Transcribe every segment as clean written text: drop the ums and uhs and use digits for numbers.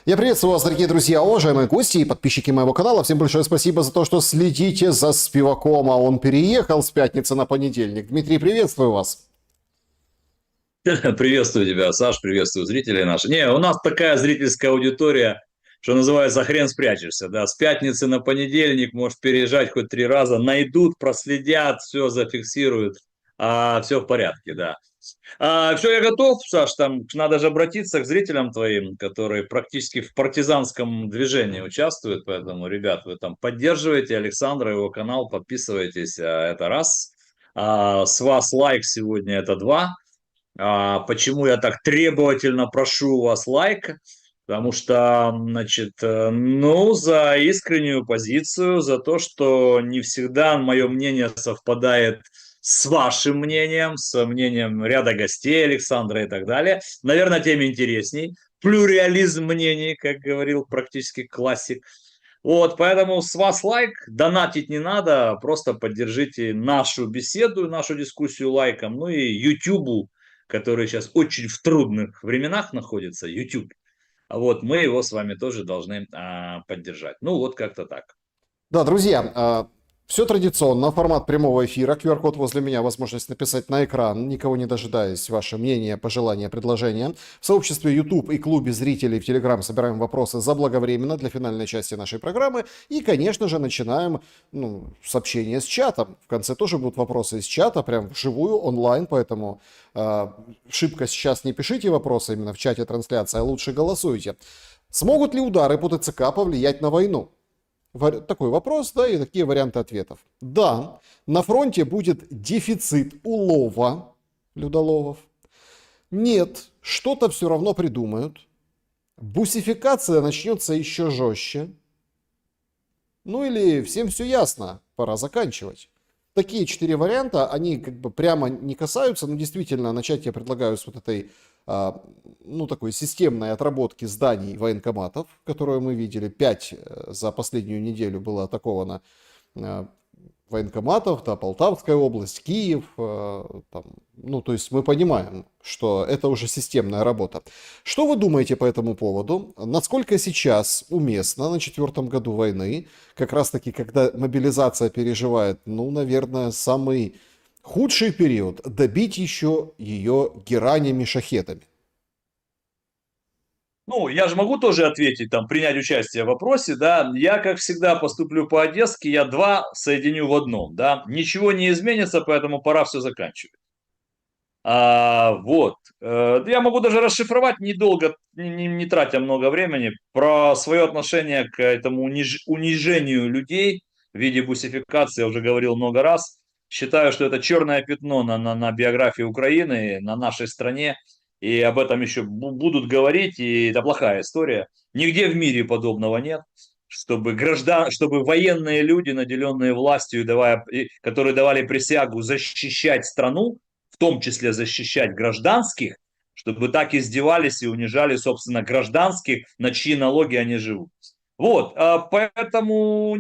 Я приветствую вас, дорогие друзья, уважаемые гости и подписчики моего канала. Всем большое спасибо за то, что следите за Спиваком, а он переехал с пятницы на понедельник. Дмитрий, приветствую вас. Приветствую тебя, Саш, приветствую зрителей наших. Не, у нас такая зрительская аудитория, что называется, хрен спрячешься, да, с пятницы на понедельник можешь переезжать хоть 3 раза, найдут, проследят, все зафиксируют, все в порядке, да. Все, я готов, Саш, там надо же обратиться к зрителям твоим, которые практически в партизанском движении участвуют, поэтому, ребят, вы там поддерживаете Александра, его канал, подписывайтесь, это раз. С вас лайк сегодня, это два. Почему я так требовательно прошу у вас лайк? Потому что, значит, ну, за искреннюю позицию, за то, что не всегда мое мнение совпадает с вашим мнением, с мнением ряда гостей Александра и так далее. Наверное, тем интересней. Плюрализм мнений, как говорил практически классик. Вот, поэтому с вас лайк, донатить не надо, просто поддержите нашу беседу, нашу дискуссию лайком, ну и YouTube, который сейчас очень в трудных временах находится, YouTube, вот, мы его с вами тоже должны поддержать. Ну, вот как-то так. Да, друзья, все традиционно, формат прямого эфира, QR-код возле меня, возможность написать на экран, никого не дожидаясь, ваше мнение, пожелания, предложения. В сообществе YouTube и клубе зрителей в Telegram собираем вопросы заблаговременно для финальной части нашей программы. И, конечно же, начинаем с общения с чатом. В конце тоже будут вопросы из чата, прям вживую, онлайн, поэтому шибко сейчас не пишите вопросы именно в чате трансляции, а лучше голосуйте. Смогут ли удары по ТЦК повлиять на войну? Такой вопрос, да, и такие варианты ответов. Да, на фронте будет дефицит улова людоловов. Нет, что-то все равно придумают. Бусификация начнется еще жестче. Ну или всем все ясно, пора заканчивать. Такие 4 варианта, они как бы прямо не касаются, но действительно начать я предлагаю с вот этой, такой системной отработки зданий военкоматов, которую мы видели. 5 за последнюю неделю было атаковано военкоматов, да, Полтавская область, Киев, то есть мы понимаем, что это уже системная работа. Что вы думаете по этому поводу? Насколько сейчас уместно на 4-м году войны, как раз таки, когда мобилизация переживает, наверное, самый худший период, добить еще ее геранями, шахедами? Ну, я же могу тоже ответить, там, принять участие в вопросе, да. Я, как всегда, поступлю по-одесски, я два соединю в одном, да. Ничего не изменится, поэтому пора все заканчивать. Вот. Я могу даже расшифровать недолго, не тратя много времени, про свое отношение к этому унижению людей в виде бусификации, я уже говорил много раз. Считаю, что это черное пятно на биографии Украины, на нашей стране, и об этом еще будут говорить, и это плохая история. Нигде в мире подобного нет, чтобы военные люди, наделенные властью, которые давали присягу защищать страну, в том числе защищать гражданских, чтобы так издевались и унижали, собственно, гражданских, на чьи налоги они живут. Вот, поэтому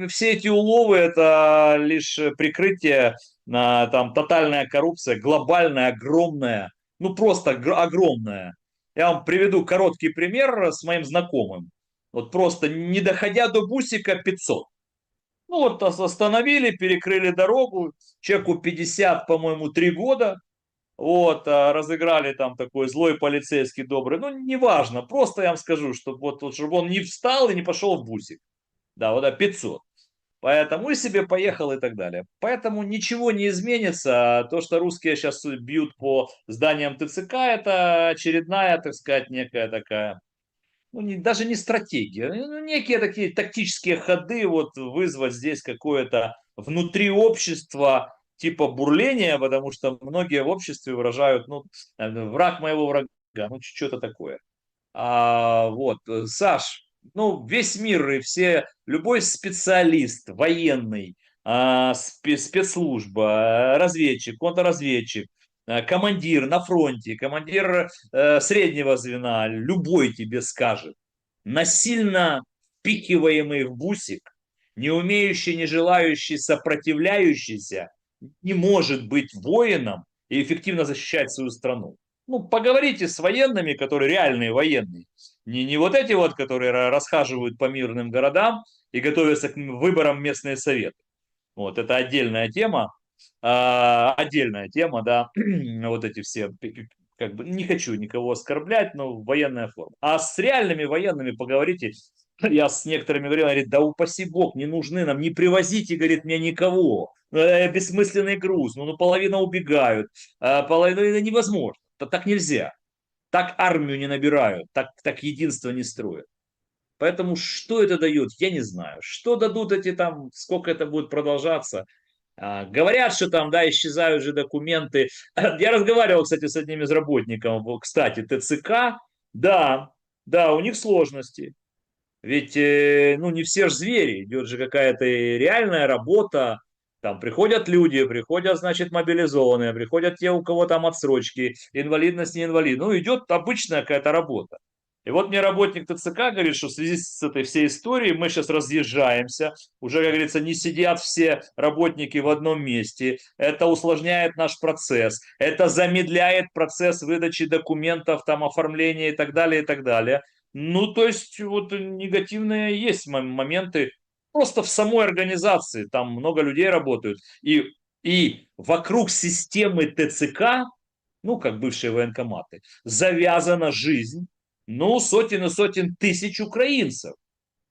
все эти уловы – это лишь прикрытие, там, тотальная коррупция, глобальная, огромная, ну просто огромная. Я вам приведу короткий пример с моим знакомым. Вот просто не доходя до бусика 500. Ну вот остановили, перекрыли дорогу, человеку 50, по-моему, 3 года, вот, разыграли там такой злой полицейский добрый, ну неважно, просто я вам скажу, что вот, чтобы он не встал и не пошел в бусик, да, вот 500. Поэтому и себе поехал и так далее. Поэтому ничего не изменится. То, что русские сейчас бьют по зданиям ТЦК, это очередная, так сказать, некая такая, ну, даже не стратегия, ну, некие такие тактические ходы, вот вызвать здесь какое-то внутри общества типа бурления, потому что многие в обществе выражают, ну, враг моего врага, ну, что-то такое. Вот, Саш, ну, весь мир и все, любой специалист, военный, спецслужба, разведчик, контрразведчик, командир на фронте, командир среднего звена, любой тебе скажет, насильно впихиваемый в бусик, не умеющий, не желающий, сопротивляющийся, не может быть воином и эффективно защищать свою страну. Ну, поговорите с военными, которые реальные военные. Не вот эти вот, которые расхаживают по мирным городам и готовятся к выборам местные советы. Вот, это отдельная тема, да, вот эти все, как бы, не хочу никого оскорблять, но военная форма. А с реальными военными поговорите, я с некоторыми говорил, говорит, да упаси бог, не нужны нам, не привозите, говорит, мне никого. Бессмысленный груз, ну половина убегают, половина это невозможно, так нельзя. Так армию не набирают, так единство не строят. Поэтому что это дает, я не знаю. Что дадут эти там, сколько это будет продолжаться. Говорят, что там, да, исчезают же документы. Я разговаривал, кстати, с одним из работников, кстати, ТЦК. Да, да, у них сложности. Ведь, ну, не все же звери, идет же какая-то реальная работа, там приходят люди, приходят, значит, мобилизованные, приходят те, у кого там отсрочки, инвалидность, не инвалид. Ну, идет обычная какая-то работа. И вот мне работник ТЦК говорит, что в связи с этой всей историей мы сейчас разъезжаемся, уже, как говорится, не сидят все работники в одном месте, это усложняет наш процесс, это замедляет процесс выдачи документов, там, оформления и так далее, и так далее. Ну, то есть, вот негативные есть моменты просто в самой организации. Там много людей работают. И вокруг системы ТЦК, ну, как бывшие военкоматы, завязана жизнь, ну, сотен и сотен тысяч украинцев,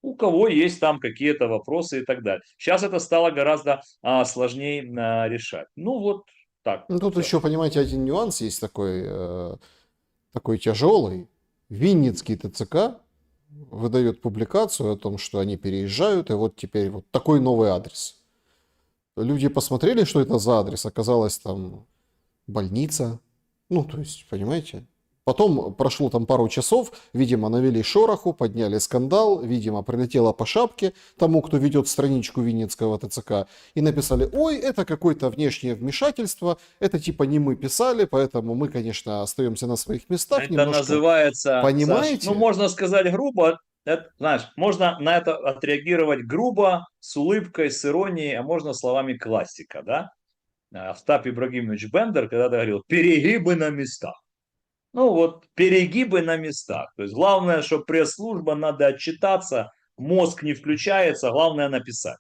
у кого есть там какие-то вопросы и так далее. Сейчас это стало гораздо сложнее решать. Ну, вот так. Ну, тут Все. еще, понимаете, один нюанс есть такой, такой тяжелый. Винницкий ТЦК выдает публикацию о том, что они переезжают, и вот теперь вот такой новый адрес. Люди посмотрели, что это за адрес, оказалось там больница. Ну, то есть, понимаете? Потом прошло там пару часов, видимо, навели шороху, подняли скандал, видимо, прилетело по шапке тому, кто ведет страничку Винницкого ТЦК, и написали, ой, это какое-то внешнее вмешательство, это типа не мы писали, поэтому мы, конечно, остаемся на своих местах Это немножко. называется, Саш, ну, Понимаете? можно сказать грубо, это, знаешь, можно на это отреагировать грубо, с улыбкой, с иронией, а можно словами классика, да? Остап Ибрагимович Бендер когда-то говорил, перегибы на местах. Ну вот, перегибы на местах. То есть главное, что пресс-служба, надо отчитаться, мозг не включается, главное написать.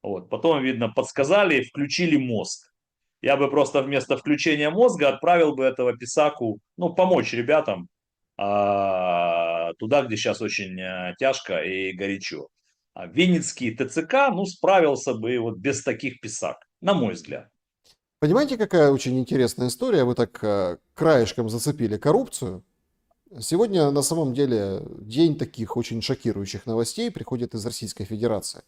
Вот. Потом, видно, подсказали и включили мозг. Я бы просто вместо включения мозга отправил бы этого писаку, ну, помочь ребятам туда, где сейчас очень тяжко и горячо. А Винницкий ТЦК, ну, справился бы вот без таких писак, на мой взгляд. Понимаете, какая очень интересная история? Вы так краешком зацепили коррупцию. Сегодня на самом деле день таких очень шокирующих новостей приходит из Российской Федерации.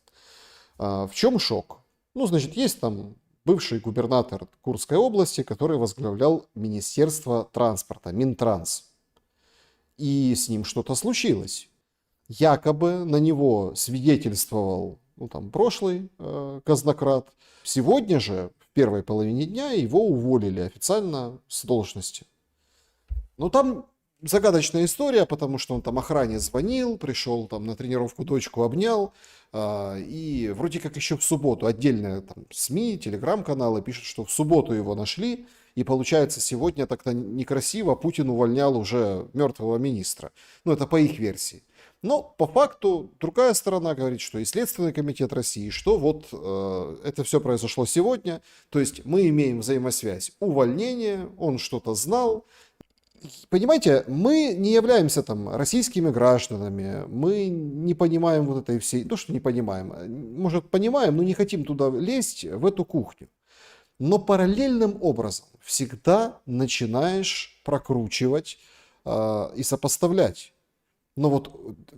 В чем шок? Ну, значит, есть там бывший губернатор Курской области, который возглавлял Министерство транспорта, Минтранс. И с ним что-то случилось. Якобы на него свидетельствовал, ну, там, прошлый казнократ. Сегодня же, в первой половине дня, его уволили официально с должности. Ну, там загадочная история, потому что он там охране звонил, пришел там на тренировку, дочку обнял, и вроде как еще в субботу отдельные там СМИ, телеграм-каналы пишут, что в субботу его нашли, и получается сегодня так-то некрасиво Путин увольнял уже мертвого министра. Ну, это по их версии. Но по факту другая сторона говорит, что и Следственный комитет России, что вот это все произошло сегодня, то есть мы имеем взаимосвязь увольнения, он что-то знал. Понимаете, мы не являемся там российскими гражданами, мы не понимаем вот этой всей, то, что не понимаем, может понимаем, но не хотим туда лезть, в эту кухню. Но параллельным образом всегда начинаешь прокручивать и сопоставлять. Но вот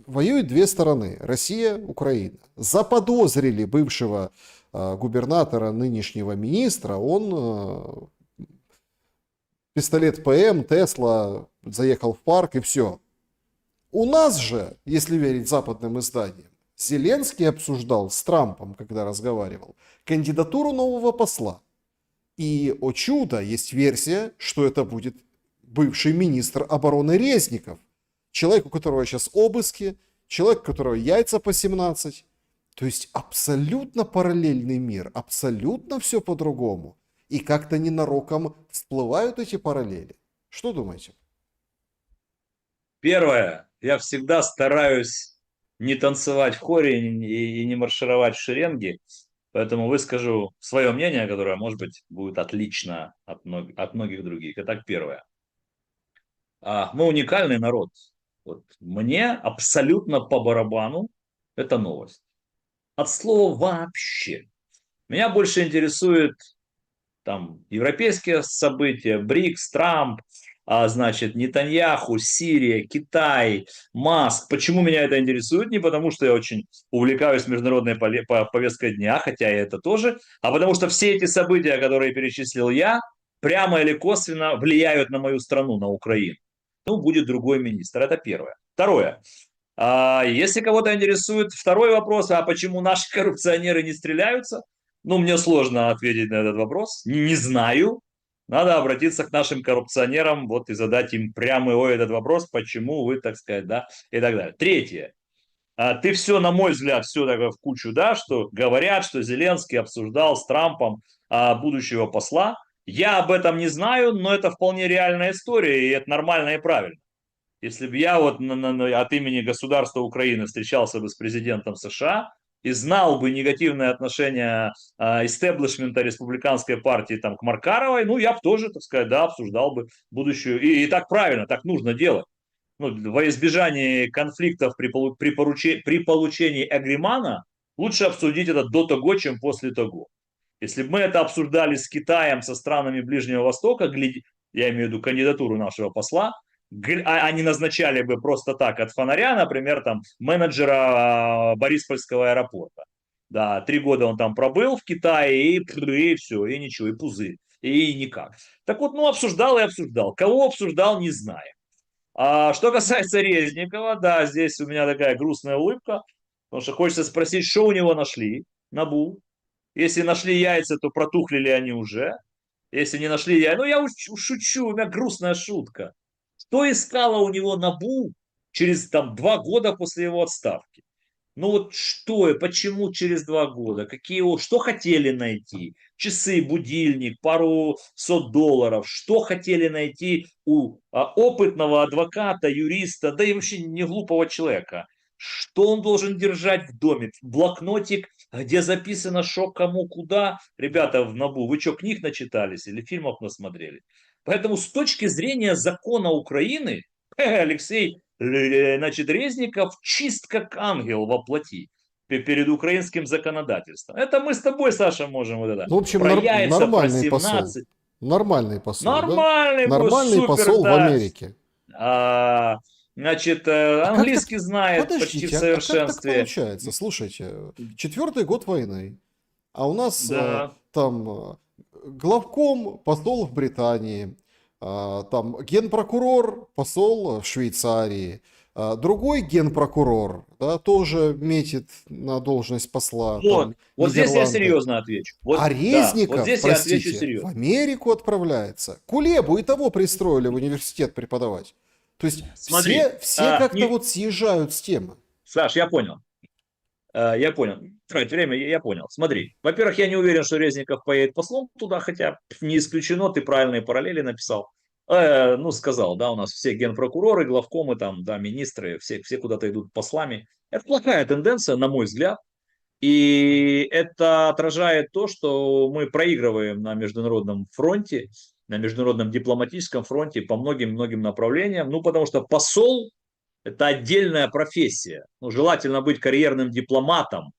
воюют две стороны, Россия, Украина. Заподозрили бывшего губернатора, нынешнего министра, он пистолет ПМ, Тесла, заехал в парк и все. У нас же, если верить западным изданиям, Зеленский обсуждал с Трампом, когда разговаривал, кандидатуру нового посла. И, о чудо, есть версия, что это будет бывший министр обороны Резников. Человек, у которого сейчас обыски, человек, у которого яйца по 17. То есть абсолютно параллельный мир, абсолютно все по-другому. И как-то ненароком всплывают эти параллели. Что думаете? Первое, я всегда стараюсь не танцевать в хоре и не маршировать в шеренге, поэтому выскажу свое мнение, которое, может быть, будет отлично от многих других. Итак, первое. Мы уникальный народ. Вот мне абсолютно по барабану эта новость. От слова вообще. Меня больше интересует там европейские события, БРИКС, Трамп, значит, Нетаньяху, Сирия, Китай, Маск. Почему меня это интересует? Не потому, что я очень увлекаюсь международной повесткой дня, хотя и это тоже, а потому что все эти события, которые перечислил я, прямо или косвенно влияют на мою страну, на Украину. Ну, будет другой министр. Это первое. Второе. Если кого-то интересует второй вопрос, а почему наши коррупционеры не стреляются? Ну, мне сложно ответить на этот вопрос. Не знаю. Надо обратиться к нашим коррупционерам вот и задать им прямый этот вопрос, почему вы, так сказать, да, и так далее. Третье. Ты все, на мой взгляд, все такое в кучу, да, что говорят, что Зеленский обсуждал с Трампом будущего посла. Я об этом не знаю, но это вполне реальная история, и это нормально и правильно. Если бы я вот от имени государства Украины встречался бы с президентом США и знал бы негативное отношение истеблишмента республиканской партии там, к Маркаровой, ну, я бы тоже, так сказать, да, обсуждал бы будущую. И так правильно, так нужно делать. Ну, во избежание конфликтов при получении агримана лучше обсудить это до того, чем после того. Если бы мы это обсуждали с Китаем, со странами Ближнего Востока, я имею в виду кандидатуру нашего посла, они назначали бы просто так от фонаря, например, там менеджера Бориспольского аэропорта. Да, 3 года он там пробыл в Китае, и все, и ничего, и пузырь, и никак. Так вот, ну, обсуждал и обсуждал. Кого обсуждал, не знаю. А что касается Резникова, да, здесь у меня такая грустная улыбка, потому что хочется спросить, что у него нашли, НАБУ. Если нашли яйца, то протухли ли они уже? Если не нашли яйца, ну я шучу, у меня грустная шутка. Что искала у него НАБУ через там 2 года после его отставки? Ну вот что и почему через 2 года? Что хотели найти? Часы, будильник, пару сот долларов. Что хотели найти у опытного адвоката, юриста, да и вообще не глупого человека? Что он должен держать в доме? Блокнотик, где записано, что, кому, куда. Ребята в НАБУ, вы что, книг начитались или фильмов насмотрели? Поэтому с точки зрения закона Украины, Алексей, значит, Резников чист как ангел во плоти перед украинским законодательством. Это мы с тобой, Саша, можем вот это. Ну, в общем, Про яйца, про нормальный посол. 17. Нормальный посол, да? Нормальный был, Нормальный супер, посол в да. Америке. Значит, А как так? английский знает почти в Подождите, а как так совершенстве. получается? Слушайте, 4-й год войны, а у нас Да. там главком посол в Британии, там генпрокурор посол в Швейцарии, другой генпрокурор, да, тоже метит на должность посла, там, Вот здесь я Нидерланды. серьезно отвечу. Вот, А да, Резников, вот здесь я отвечу простите, в серьезно. Америку отправляется. Кулебу и того пристроили в университет преподавать. То есть Смотри, все как-то вот съезжают с темы. Саш, я понял. Я понял. Тратить время, я понял. Смотри, во-первых, я не уверен, что Резников поедет послом туда, хотя не исключено, ты правильные параллели написал. Ну, сказал, да, у нас все генпрокуроры, главкомы, там, да, министры, все куда-то идут послами. Это плохая тенденция, на мой взгляд. И это отражает то, что мы проигрываем на международном фронте, на международном дипломатическом фронте по многим-многим направлениям. Ну, потому что посол – это отдельная профессия. Ну, желательно быть карьерным дипломатом,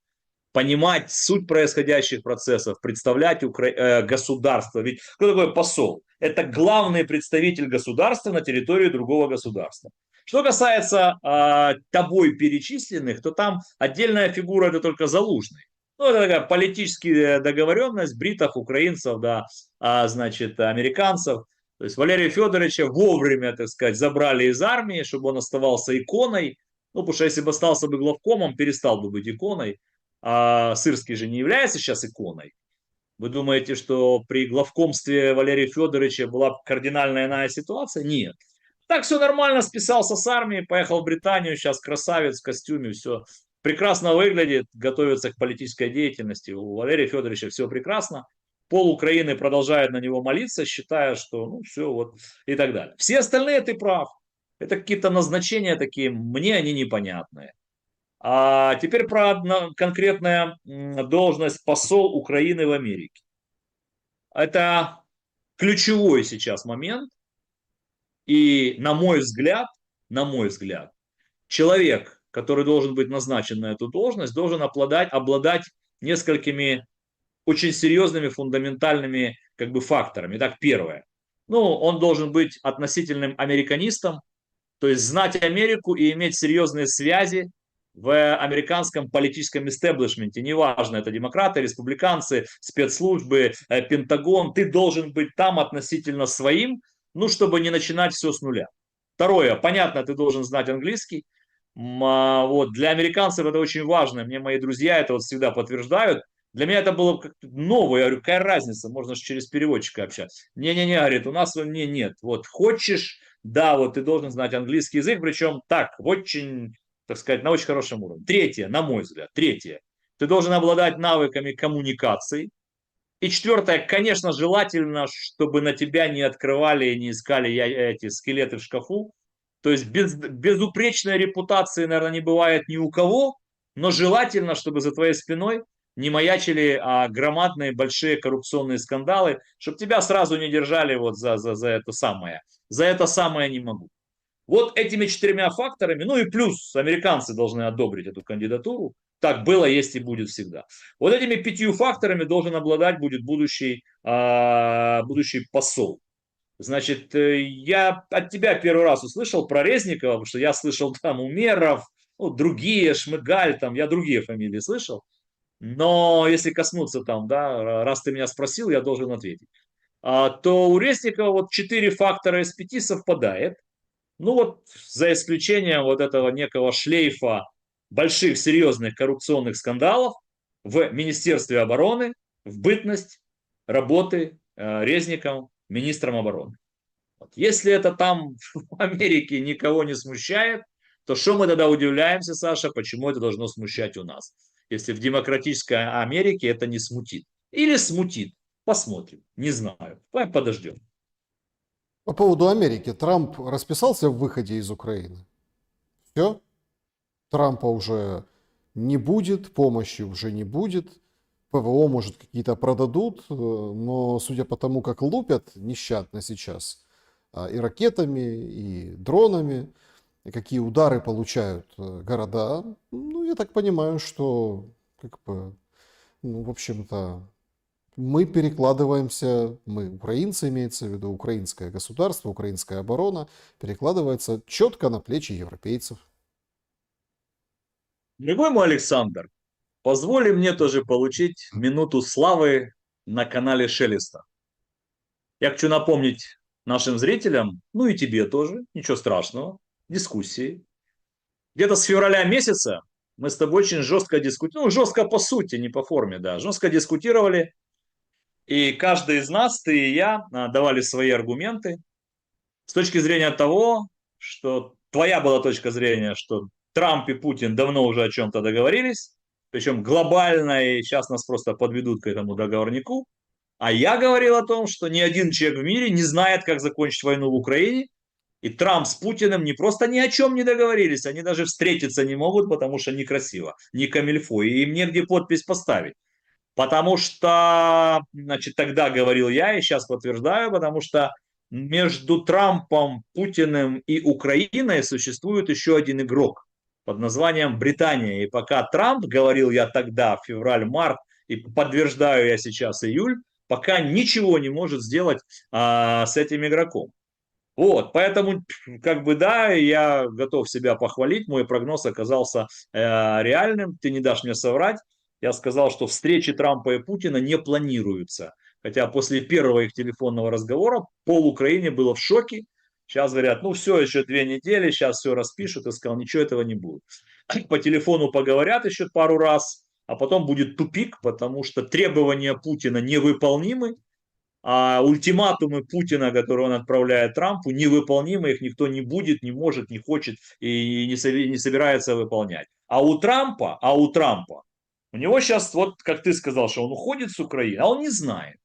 понимать суть происходящих процессов, представлять государство. Ведь кто такой посол? Это главный представитель государства на территории другого государства. Что касается тобой перечисленных, то там отдельная фигура – это только Залужный. Ну, это такая политическая договоренность бритов, украинцев, да, значит, американцев. То есть Валерия Федоровича вовремя, так сказать, забрали из армии, чтобы он оставался иконой. Ну, потому что если бы остался бы главкомом, перестал бы быть иконой. А Сырский же не является сейчас иконой. Вы думаете, что при главкомстве Валерия Федоровича была кардинальная иная ситуация? Нет. Так все нормально, списался с армией, поехал в Британию, сейчас красавец в костюме, все прекрасно выглядит, готовится к политической деятельности. У Валерия Федоровича все прекрасно. Пол Украины продолжает на него молиться, считая, что ну все, вот и так далее. Все остальные ты прав. Это какие-то назначения такие, мне они непонятные. А теперь про конкретная должность посол Украины в Америке. Это ключевой сейчас момент. И на мой взгляд, человек, который должен быть назначен на эту должность, должен обладать несколькими очень серьезными фундаментальными как бы факторами. Итак, первое. Ну, он должен быть относительным американистом, то есть знать Америку и иметь серьезные связи в американском политическом истеблишменте. Неважно, это демократы, республиканцы, спецслужбы, Пентагон. Ты должен быть там относительно своим, ну, чтобы не начинать все с нуля. Второе, понятно, ты должен знать английский. Вот, для американцев это очень важно. Мне мои друзья это вот всегда подтверждают. Для меня это было как-то новое. Я говорю, какая разница, можно же через переводчика общаться. Не-не-не, говорит, у нас не, нет. Вот хочешь, да, вот ты должен знать английский язык, причем так, очень, так сказать, на очень хорошем уровне. Третье, на мой взгляд, третье. Ты должен обладать навыками коммуникаций. И четвертое, конечно, желательно, чтобы на тебя не открывали и не искали эти скелеты в шкафу. То есть безупречной репутации, наверное, не бывает ни у кого, но желательно, чтобы за твоей спиной не маячили громадные большие коррупционные скандалы, чтобы тебя сразу не держали вот за это самое. За это самое не могу. Вот этими четырьмя факторами, ну и плюс американцы должны одобрить эту кандидатуру. Так было, есть и будет всегда. Вот этими пятью факторами должен обладать будет будущий посол. Значит, я от тебя первый раз услышал про Резникова, потому что я слышал там Умеров, ну, другие, Шмыгаль, там, я другие фамилии слышал. Но если коснуться там, да, раз ты меня спросил, я должен ответить. То у Резникова вот 4 фактора из 5 совпадает. Ну вот за исключением вот этого некого шлейфа больших серьезных коррупционных скандалов в Министерстве обороны в бытность работы Резником министром обороны. Вот. Если это там в Америке никого не смущает, то что мы тогда удивляемся, Саша, почему это должно смущать у нас? Если в демократической Америке это не смутит. Или смутит. Посмотрим. Не знаю. Подождем. По поводу Америки. Трамп расписался в выходе из Украины. Все. Трампа уже не будет, помощи уже не будет. ПВО, может, какие-то продадут, но судя по тому, как лупят нещадно сейчас и ракетами, и дронами, и какие удары получают города, ну, я так понимаю, что, как бы, ну, в общем-то, мы перекладываемся, мы, украинцы, имеется в виду, украинское государство, украинская оборона, перекладывается четко на плечи европейцев. Дорогой мой Александр, позволь мне тоже получить минуту славы на канале Шелеста. Я хочу напомнить нашим зрителям, ну и тебе тоже, ничего страшного, дискуссии. Где-то с февраля месяца мы с тобой очень жестко дискутировали, ну жестко по сути, не по форме, да, жестко дискутировали. И каждый из нас, ты и я, давали свои аргументы с точки зрения того, что твоя была точка зрения, что Трамп и Путин давно уже о чем-то договорились, причем глобально, и сейчас нас просто подведут к этому договорнику. А я говорил о том, что ни один человек в мире не знает, как закончить войну в Украине, и Трамп с Путиным не просто ни о чем не договорились, они даже встретиться не могут, потому что некрасиво, не камильфо, и им негде подпись поставить. Потому что, значит, тогда говорил я, и сейчас подтверждаю, потому что между Трампом, Путиным и Украиной существует еще один игрок под названием Британия. И пока Трамп, говорил я тогда, февраль-март, и подтверждаю я сейчас июль, пока ничего не может сделать с этим игроком. Вот, поэтому, как бы, да, я готов себя похвалить, мой прогноз оказался реальным, ты не дашь мне соврать. Я сказал, что встречи Трампа и Путина не планируются. Хотя после первого их телефонного разговора пол Украины было в шоке. Сейчас говорят, ну все, еще 2 недели, сейчас все распишут. Я сказал, ничего этого не будет. По телефону поговорят еще пару раз, а потом будет тупик, потому что требования Путина невыполнимы, а ультиматумы Путина, которые он отправляет Трампу, невыполнимы, их никто не будет, не может, не хочет и не собирается выполнять. А у Трампа, у него сейчас, вот как ты сказал, что он уходит с Украины, а он не знает.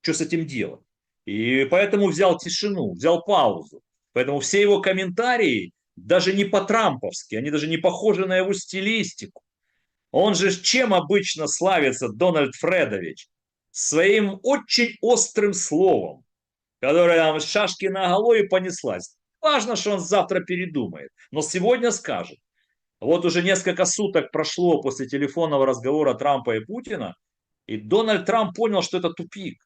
что с этим делать. И поэтому взял тишину, взял паузу. Поэтому все его комментарии даже не по-трамповски, они даже не похожи на его стилистику. Он же чем обычно славится, Дональд Фредович? Своим очень острым словом, которое там шашки на голове понеслась. Важно, что он завтра передумает, но сегодня скажет. Вот уже несколько суток прошло после телефонного разговора Трампа и Путина, и Дональд Трамп понял, что это тупик.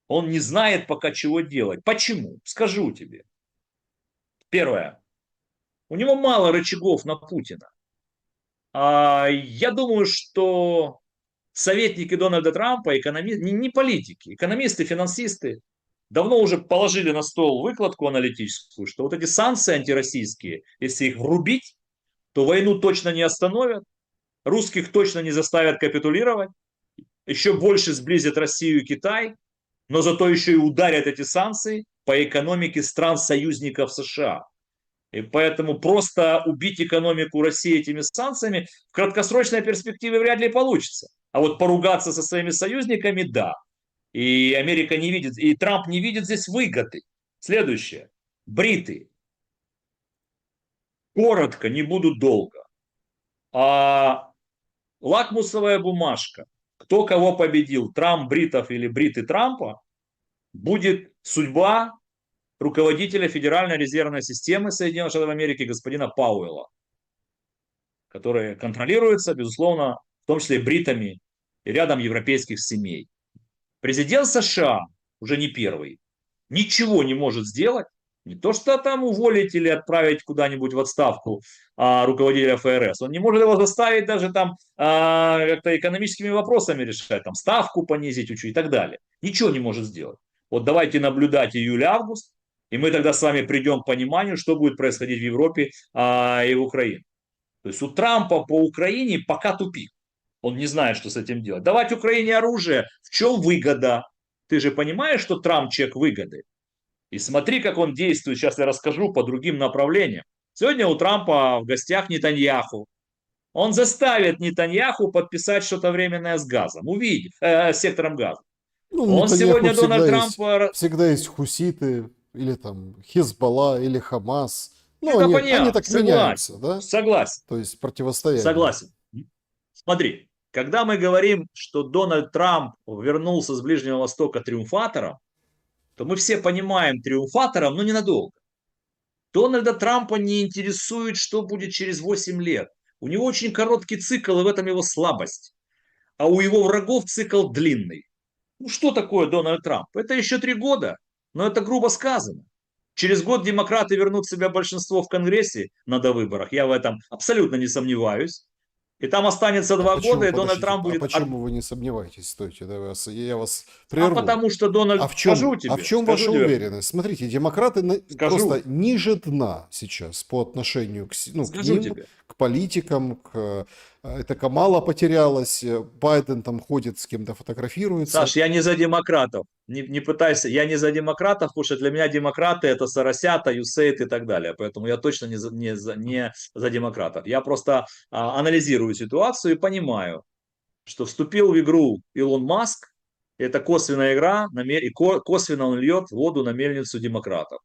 Он не знает пока, чего делать. Почему? Скажу тебе. Первое. У него мало рычагов на Путина. Я думаю, что советники Дональда Трампа, экономисты, не политики, экономисты, финансисты, давно уже положили на стол выкладку аналитическую, что вот эти санкции антироссийские, если их врубить, то войну точно не остановят, русских точно не заставят капитулировать, еще больше сблизят Россию и Китай, но зато еще и ударят эти санкции по экономике стран-союзников США. И поэтому просто убить экономику России этими санкциями в краткосрочной перспективе вряд ли получится. А вот поругаться со своими союзниками – да. И Америка не видит, и Трамп не видит здесь выгоды. Следующее. Бриты. Коротко, не буду долго. Лакмусовая бумажка. Кто кого победил, Трамп бритов или бриты Трампа, будет судьба руководителя Федеральной резервной системы Соединенных Штатов Америки господина Пауэлла, который контролируется, безусловно, в том числе и бритами и рядом европейских семей. Президент США, уже не первый, ничего не может сделать, не то что там уволить или отправить куда-нибудь в отставку руководителя ФРС, он не может его заставить даже там как-то экономическими вопросами решать, там ставку понизить и так далее. Ничего не может сделать. Вот давайте наблюдать июль-август, и мы тогда с вами придем к пониманию, что будет происходить в Европе и в Украине. То есть у Трампа по Украине пока тупик. Он не знает, что с этим делать. Давать Украине оружие, в чем выгода? Ты же понимаешь, что Трамп человек выгоды? И смотри, как он действует. Сейчас я расскажу по другим направлениям. Сегодня у Трампа в гостях Нетаньяху. Он заставит Нетаньяху подписать что-то временное с газом. Увидит, с сектором газа. Ну, Он Нетаньяху сегодня Дональд Трамп... всегда есть хуситы, или там Хизбалла, или Хамас. Ну, Это они понятно, так согласен, меняются, да? согласен, То есть противостояние. согласен. Смотри, когда мы говорим, что Дональд Трамп вернулся с Ближнего Востока триумфатором, то мы все понимаем триумфатором, но ненадолго. Дональда Трампа не интересует, что будет через 8 лет. У него очень короткий цикл, и в этом его слабость. А у его врагов цикл длинный. Ну что такое Дональд Трамп? Это еще 3 года, но это грубо сказано. Через год демократы вернут в себя большинство в Конгрессе на довыборах. Я в этом абсолютно не сомневаюсь. И там останется 2 года, и Дональд Подождите, Трамп будет... почему вы не сомневаетесь? Стойте, я вас А прерву. потому что Дональд... А в чем, Скажу тебе, а в чем скажу ваша тебе. уверенность? Смотрите, демократы Скажу. просто ниже дна сейчас по отношению к, к Скажу ним, тебе. к политикам, эта Камала потерялась, Байден там ходит с кем-то фотографируется. Саш, я не за демократов. Не пытайся. Я не за демократов, потому что для меня демократы это Соросята, Юсейт и так далее. Поэтому я точно не за демократов. Я просто анализирую ситуацию и понимаю, что вступил в игру Илон Маск. Это косвенная игра, и косвенно он льет воду на мельницу демократов.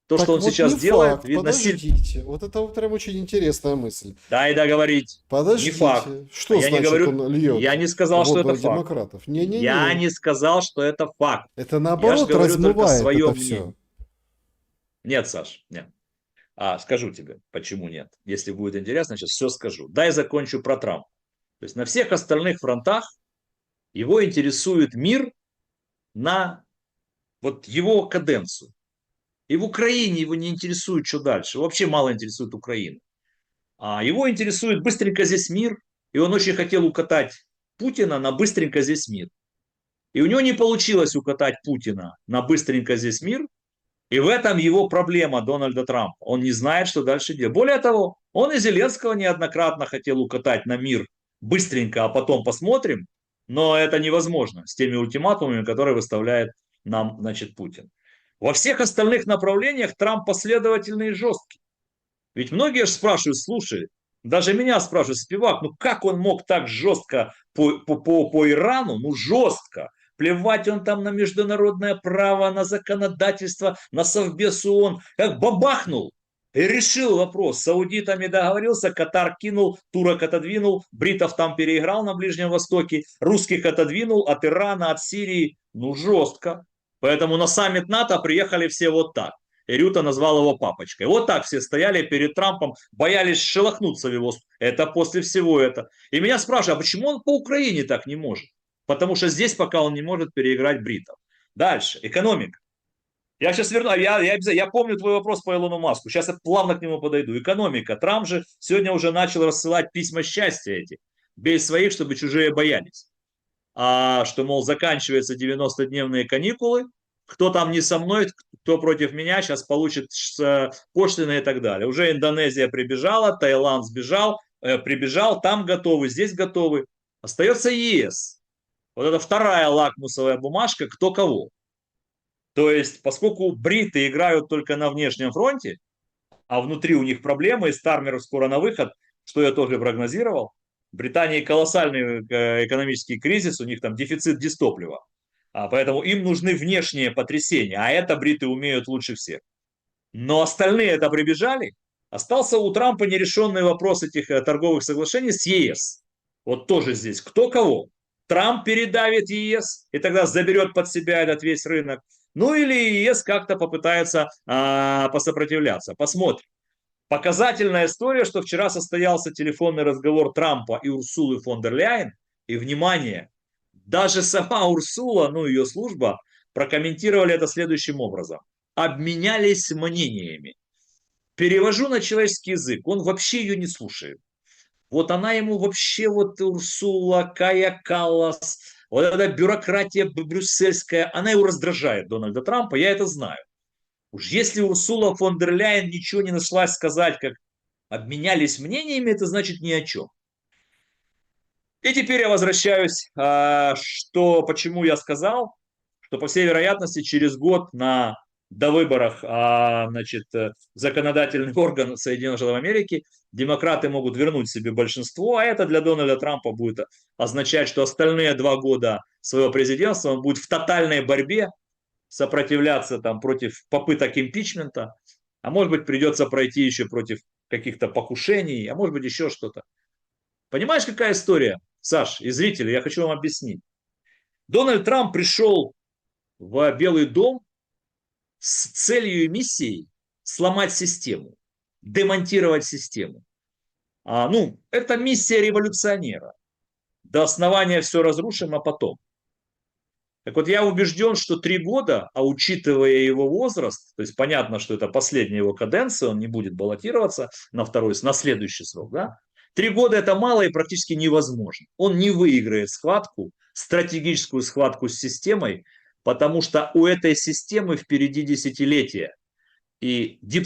То, Так что он вот сейчас не делает, факт, видно сильно. подождите. Вот это вот прям очень интересная мысль. Дай договорить. Подождите. Не факт. Что Я значит не говорю, он льет я не сказал, что воду это на факт. демократов? Не-не-не. Я не сказал, что это факт. Это Я же наоборот говорю только размывает свое это мнение. все. Нет, Саш, нет. Скажу тебе, почему нет. Если будет интересно, сейчас все скажу. Дай закончу про Трампа. То есть на всех остальных фронтах его интересует мир на вот его каденцию. И в Украине его не интересует, что дальше. Вообще мало интересует Украина. Его интересует быстренько здесь мир. И он очень хотел укатать Путина на быстренько здесь мир. И у него не получилось укатать Путина на быстренько здесь мир. И в этом его проблема Дональда Трампа. Он не знает, что дальше делать. Более того, он и Зеленского неоднократно хотел укатать на мир быстренько, а потом посмотрим. Но это невозможно с теми ультиматумами, которые выставляет нам, значит, Путин. Во всех остальных направлениях Трамп последовательный и жесткий. Ведь многие же спрашивают, слушай, даже меня спрашивают, Спивак, ну как он мог так жестко по Ирану, ну жестко, плевать он там на международное право, на законодательство, на Совбез ООН, как бабахнул. И решил вопрос. С саудитами договорился, Катар кинул, турок отодвинул, бритов там переиграл на Ближнем Востоке, русских отодвинул от Ирана, от Сирии. Ну, жестко. Поэтому на саммит НАТО приехали все вот так. И Рюта назвал его папочкой. Вот так все стояли перед Трампом, боялись шелохнуться в его... Это после всего это. И меня спрашивают, а почему он по Украине так не может? Потому что здесь пока он не может переиграть бритов. Дальше. Экономика. Я сейчас верну, я помню твой вопрос по Илону Маску. Сейчас я плавно к нему подойду. Экономика. Трамп же сегодня уже начал рассылать письма счастья эти. Бей своих, чтобы чужие боялись. А что, мол, заканчиваются 90-дневные каникулы, кто там не со мной, кто против меня, сейчас получит пошлины и так далее. Уже Индонезия прибежала, Таиланд сбежал, прибежал, там готовы, здесь готовы. Остается ЕС. Вот это вторая лакмусовая бумажка, кто кого. То есть, поскольку бриты играют только на внешнем фронте, а внутри у них проблемы, и Стармер скоро на выход, что я тоже прогнозировал, в Британии колоссальный экономический кризис, у них там дефицит дистоплива. Поэтому им нужны внешние потрясения, а это бриты умеют лучше всех. Но остальные это прибежали. Остался у Трампа нерешенный вопрос этих торговых соглашений с ЕС. Вот тоже здесь кто кого. Трамп передавит ЕС и тогда заберет под себя этот весь рынок. Ну или ЕС как-то попытается посопротивляться. Посмотрим. Показательная история, что вчера состоялся телефонный разговор Трампа и Урсулы фон дер Ляйен. И, внимание, даже сама Урсула, ну ее служба, прокомментировали это следующим образом. Обменялись мнениями. Перевожу на человеческий язык, он вообще ее не слушает. Вот она ему вообще, вот Урсула, Кая Каллас, вот эта бюрократия брюссельская, она его раздражает, Дональда Трампа, я это знаю. Уж если Урсула фон дер Ляйен ничего не нашлась сказать, как обменялись мнениями, это значит ни о чем. И теперь я возвращаюсь, почему я сказал, что по всей вероятности через год на довыборах законодательный орган Соединенных Штатов Америки демократы могут вернуть себе большинство, а это для Дональда Трампа будет означать, что остальные 2 года своего президентства он будет в тотальной борьбе сопротивляться там против попыток импичмента, а может быть придется пройти еще против каких-то покушений, а может быть еще что-то. Понимаешь, какая история, Саш и зрители, я хочу вам объяснить. Дональд Трамп пришел в Белый дом с целью и миссией сломать систему, демонтировать систему. Это миссия революционера. До основания все разрушим, а потом. Так вот, я убежден, что 3 года, а учитывая его возраст, то есть понятно, что это последняя его каденция, он не будет баллотироваться на следующий срок, да? 3 года это мало и практически невозможно. Он не выиграет схватку, стратегическую схватку с системой, потому что у этой системы впереди десятилетия. И Deep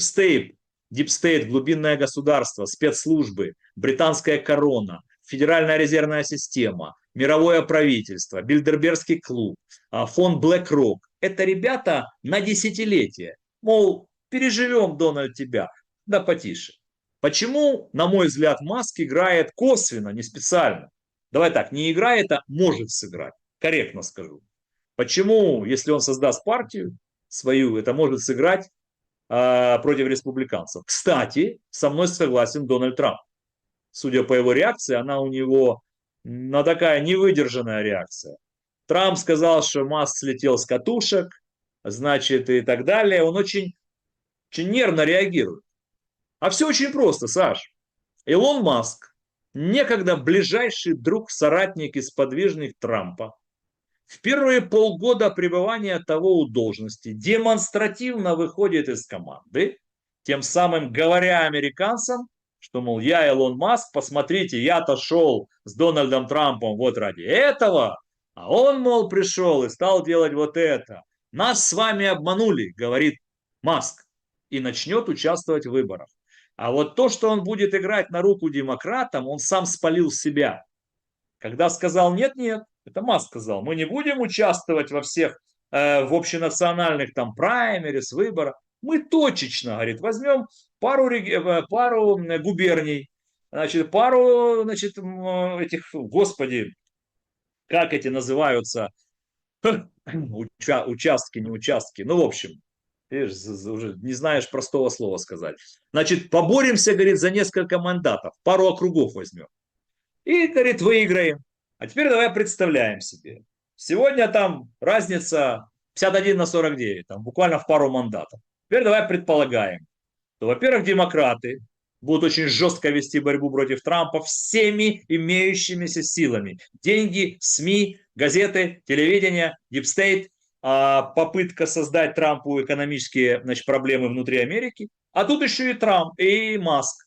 State, глубинное государство, спецслужбы, британская корона, Федеральная резервная система, мировое правительство, Бильдербергский клуб, фонд BlackRock. Это ребята на десятилетия. Мол, переживем, Дональд, тебя. Да потише. Почему, на мой взгляд, Маск играет косвенно, не специально? Давай так, не играет, а может сыграть. Корректно скажу. Почему, если он создаст партию свою, это может сыграть против республиканцев? Кстати, со мной согласен Дональд Трамп. Судя по его реакции, она у него такая невыдержанная реакция. Трамп сказал, что Маск слетел с катушек, значит, и так далее. Он очень, очень нервно реагирует. А все очень просто, Саш. Илон Маск, некогда ближайший друг, соратник и сподвижник Трампа, в первые полгода пребывания того у должности демонстративно выходит из команды, тем самым говоря американцам, что, мол, я Илон Маск, посмотрите, я-то шел с Дональдом Трампом вот ради этого, а он, мол, пришел и стал делать вот это. Нас с вами обманули, говорит Маск, и начнет участвовать в выборах. А вот то, что он будет играть на руку демократам, он сам спалил себя. Когда сказал нет-нет, это Маск сказал, мы не будем участвовать во всех в общенациональных там праймерис, выборах. Мы точечно, говорит, возьмем пару губерний, значит, пару, значит, этих, господи, как эти называются, Участки, не участки. Ну, в общем, видишь, уже не знаешь простого слова сказать. Значит, поборемся, говорит, за несколько мандатов. Пару округов возьмем. И, говорит, выиграем. А теперь давай представляем себе. Сегодня там разница 51 на 49, там буквально в пару мандатов. Теперь давай предполагаем, то, во-первых, демократы будут очень жестко вести борьбу против Трампа всеми имеющимися силами. Деньги, СМИ, газеты, телевидение, дипстейт, попытка создать Трампу экономические, значит, проблемы внутри Америки. А тут еще и Трамп, и Маск,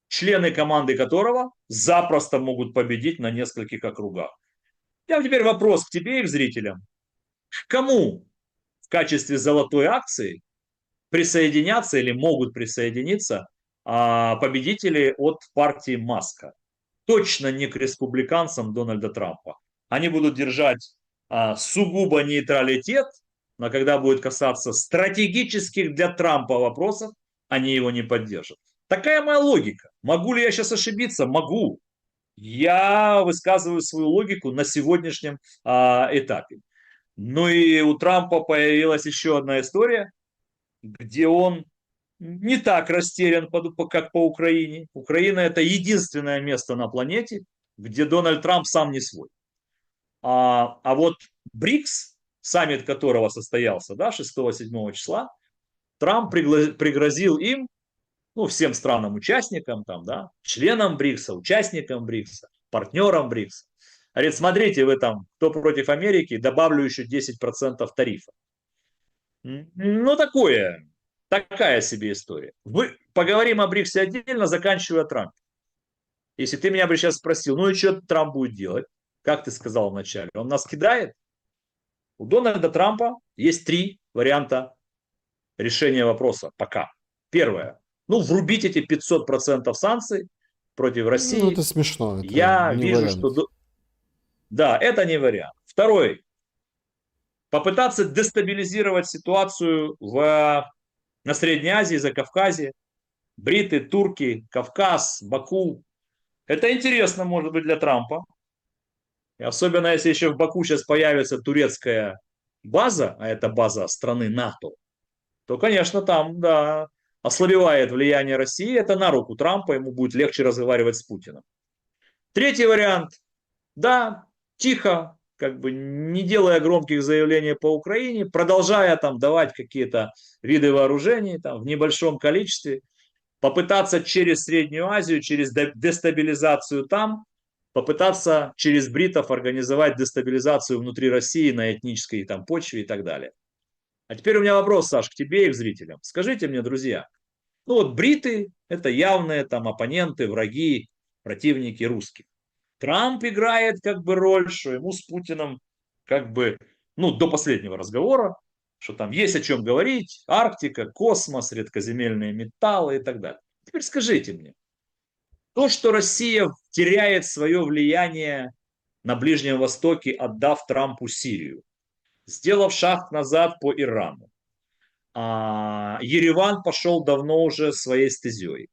члены команды которого запросто могут победить на нескольких округах. Я теперь вопрос к тебе и к зрителям. К кому в качестве золотой акции присоединятся или могут присоединиться победители от партии Маска? Точно не к республиканцам Дональда Трампа. Они будут держать сугубо нейтралитет, но когда будет касаться стратегических для Трампа вопросов, они его не поддержат. Такая моя логика. Могу ли я сейчас ошибиться? Могу. Я высказываю свою логику на сегодняшнем этапе. Ну и у Трампа появилась еще одна история, где он не так растерян, как по Украине. Украина – это единственное место на планете, где Дональд Трамп сам не свой. А вот БРИКС, саммит которого состоялся, да, 6-7 числа, Трамп пригрозил им, ну, всем странам-участникам, там, да, членам БРИКСа, участникам БРИКСа, партнерам БРИКСа. Говорит, смотрите, вы там, кто против Америки, добавлю еще 10% тарифа. Ну, такая себе история. Поговорим о БРИКСе отдельно, заканчивая Трампе. Если ты меня бы сейчас спросил, ну и что Трамп будет делать? Как ты сказал вначале, он нас кидает? У Дональда Трампа есть 3 варианта решения вопроса пока. Первое. Ну, врубить эти 500% санкций против России. Ну, это смешно. Это Я не вижу, вариант. что... Да, это не вариант. Второй. Попытаться дестабилизировать ситуацию на Средней Азии, Закавказье. Бриты, турки, Кавказ, Баку. Это интересно, может быть, для Трампа. И особенно, если еще в Баку сейчас появится турецкая база, а это база страны НАТО, то, конечно, там, да, ослабевает влияние России. Это на руку Трампа, ему будет легче разговаривать с Путиным. Третий вариант. Да, тихо, как бы не делая громких заявлений по Украине, продолжая там давать какие-то виды вооружений там, в небольшом количестве, попытаться через Среднюю Азию, через дестабилизацию там, попытаться через бритов организовать дестабилизацию внутри России на этнической там почве и так далее. А теперь у меня вопрос, Саш, к тебе и к зрителям. Скажите мне, друзья, ну вот бриты – это явные там оппоненты, враги, противники русских. Трамп играет как бы роль, что ему с Путиным как бы, ну, до последнего разговора, что там есть о чем говорить, Арктика, космос, редкоземельные металлы и так далее. Теперь скажите мне, то, что Россия теряет свое влияние на Ближнем Востоке, отдав Трампу Сирию, сделав шаг назад по Ирану, Ереван пошел давно уже своей стезей.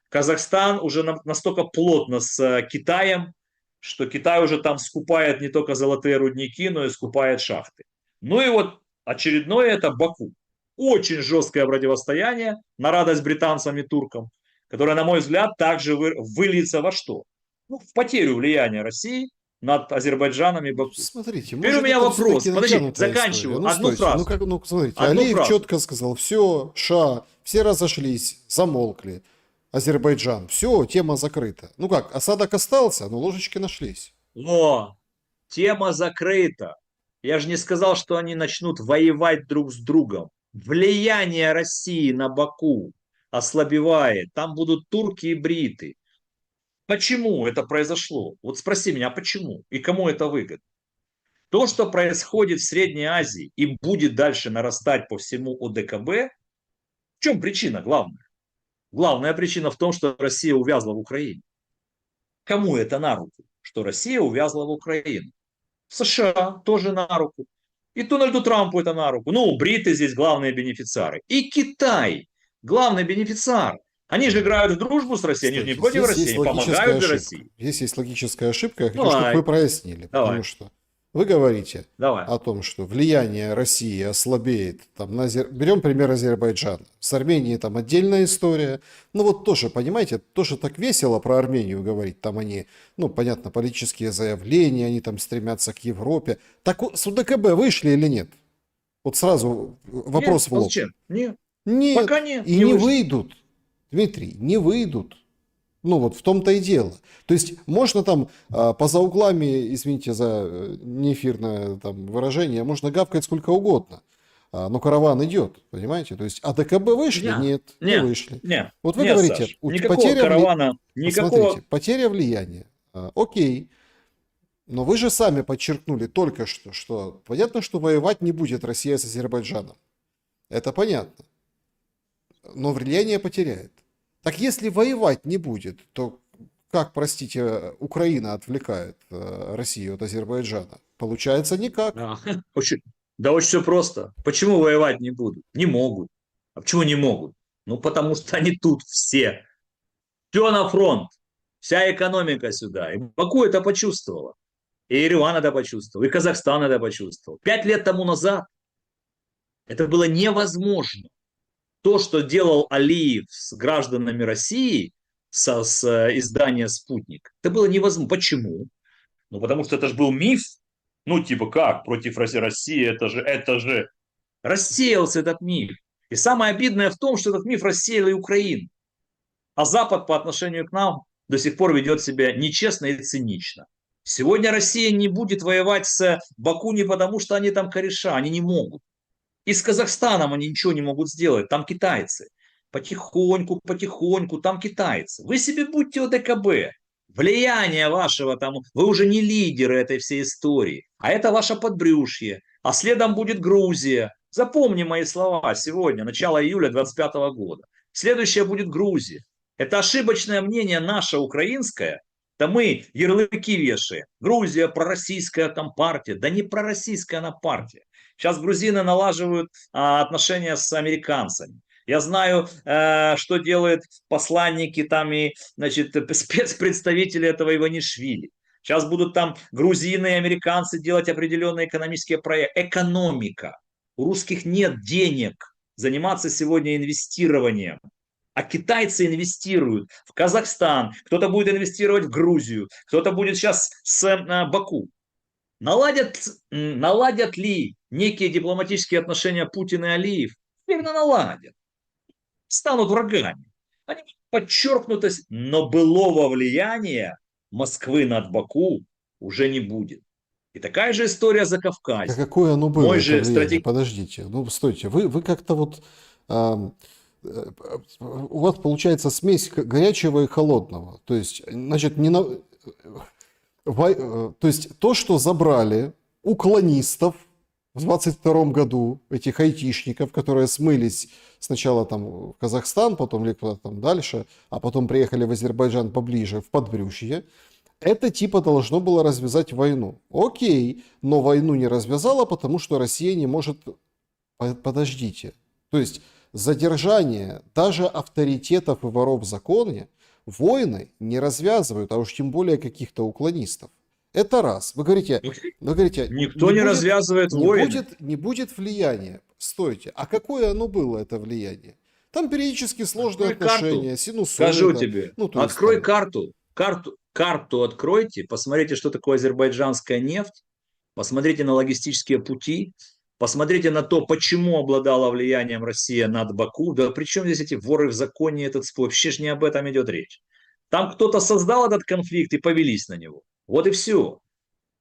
Казахстан уже настолько плотно с Китаем, что Китай уже там скупает не только золотые рудники, но и скупает шахты. Ну и вот очередное это Баку. Очень жесткое противостояние на радость британцам и туркам, которое, на мой взгляд, также выльется во что? Ну, в потерю влияния России над Азербайджаном и Баку. Смотрите, Теперь может, у меня это вопрос. всё-таки Подожди, натянутая заканчиваю. история. Ну, Одну стойте, фразу. ну, смотрите, Одну Алиев фразу. четко сказал, все, все разошлись, замолкли. Азербайджан, все, тема закрыта. Ну как, осадок остался, но ложечки нашлись. Но тема закрыта. Я же не сказал, что они начнут воевать друг с другом. Влияние России на Баку ослабевает. Там будут турки и бриты. Почему это произошло? Вот спроси меня, почему? И кому это выгодно? То, что происходит в Средней Азии и будет дальше нарастать по всему ОДКБ, в чем причина главная? Главная причина в том, что Россия увязла в Украине. Кому это на руку, что Россия увязла в Украину? США тоже на руку. И Дональду Трампу это на руку. Ну, бриты здесь главные бенефициары. И Китай главный бенефициар. Они же играют в дружбу с Россией, они же не Кстати, против здесь России, есть они логическая помогают же ошибка. России. Здесь есть логическая ошибка, я хочу, Давай. чтобы вы прояснили. Давай. Потому что Вы говорите Давай. о том, что влияние России ослабеет. Там, берем пример Азербайджана. С Арменией там отдельная история. Ну вот тоже, понимаете, тоже так весело про Армению говорить. Там они, ну понятно, политические заявления, они там стремятся к Европе. Так с УДКБ вышли или нет? Вот сразу Нет, вопрос в а лоб. зачем? Нет, Нет, пока нет, и не не вышли. выйдут. Дмитрий, не выйдут. Ну вот в том-то и дело. То есть можно там поза углами, извините за неэфирное там выражение, можно гавкать сколько угодно. Но караван идет, понимаете? То есть, а ДКБ вышли? Нет, Нет, не нет, вышли. нет, Вот вы нет, говорите, Саш, никакого потеря каравана, Посмотрите, никакого... потеря влияния. Окей. Но вы же сами подчеркнули только что понятно, что воевать не будет Россия с Азербайджаном. Это понятно. Но влияние потеряет. Так если воевать не будет, то как, простите, Украина отвлекает Россию от Азербайджана? Получается никак. Да, очень, да очень все просто. Почему воевать не будут? Не могут. А почему не могут? Ну, потому что они тут все. Все на фронт. Вся экономика сюда. И Баку это почувствовала. И Ереван это почувствовал. И Казахстан это почувствовал. 5 лет тому назад это было невозможно. То, что делал Алиев с гражданами России, с издания «Спутник», это было невозможно. Почему? Ну, потому что это же был миф. Ну, типа, как против России, это же рассеялся этот миф. И самое обидное в том, что этот миф рассеял и Украину. А Запад по отношению к нам до сих пор ведет себя нечестно и цинично. Сегодня Россия не будет воевать с Баку не потому, что они там кореша, они не могут. И с Казахстаном они ничего не могут сделать, там китайцы. Потихоньку, потихоньку, там китайцы. Вы себе будьте ОДКБ. Влияние вашего там, вы уже не лидеры этой всей истории, а это ваше подбрюшье. А следом будет Грузия. Запомни мои слова сегодня, начало июля 2025 года. Следующая будет Грузия. Это ошибочное мнение наше украинское. Да мы ярлыки вешаем. Грузия пророссийская там партия. Да не пророссийская она партия. Сейчас грузины налаживают отношения с американцами. Я знаю, что делают посланники там и, значит, спецпредставители этого Иванишвили. Сейчас будут там грузины и американцы делать определенные экономические проекты. Экономика. У русских нет денег заниматься сегодня инвестированием. А китайцы инвестируют в Казахстан, кто-то будет инвестировать в Грузию, кто-то будет сейчас с Баку. Наладят ли некие дипломатические отношения Путин и Алиев? Верно, наладят. Станут врагами. Они подчеркнутость, но былого влияния Москвы над Баку уже не будет. И такая же история за Так а Кавказье. какое оно было, Мой это же влияние? стратег... Подождите, ну стойте, вы как-то вот... у вас получается смесь горячего и холодного. То есть, значит, не на... То есть то, что забрали уклонистов в 22 году, этих айтишников, которые смылись сначала там в Казахстан, потом или куда-то там дальше, а потом приехали в Азербайджан поближе, в Подбрюшье, это типа должно было развязать войну. Окей, но войну не развязала, потому что Россия не может... Подождите. То есть задержание даже авторитетов и воров в законе войны не развязывают, а уж тем более каких-то уклонистов. Это раз. Вы говорите, Никто не развязывает войны. не будет влияния. Стойте. А какое оно было, это влияние? Там периодически сложные Открой карту. отношения, Скажу синусоида. тебе. Ну, то есть Открой там... карту откройте, посмотрите, что такое азербайджанская нефть, посмотрите на логистические пути, посмотрите на то, почему обладала влиянием Россия над Баку. Да причем здесь эти воры в законе, этот спор, вообще же не об этом идет речь. Там кто-то создал этот конфликт и повелись на него. Вот и все.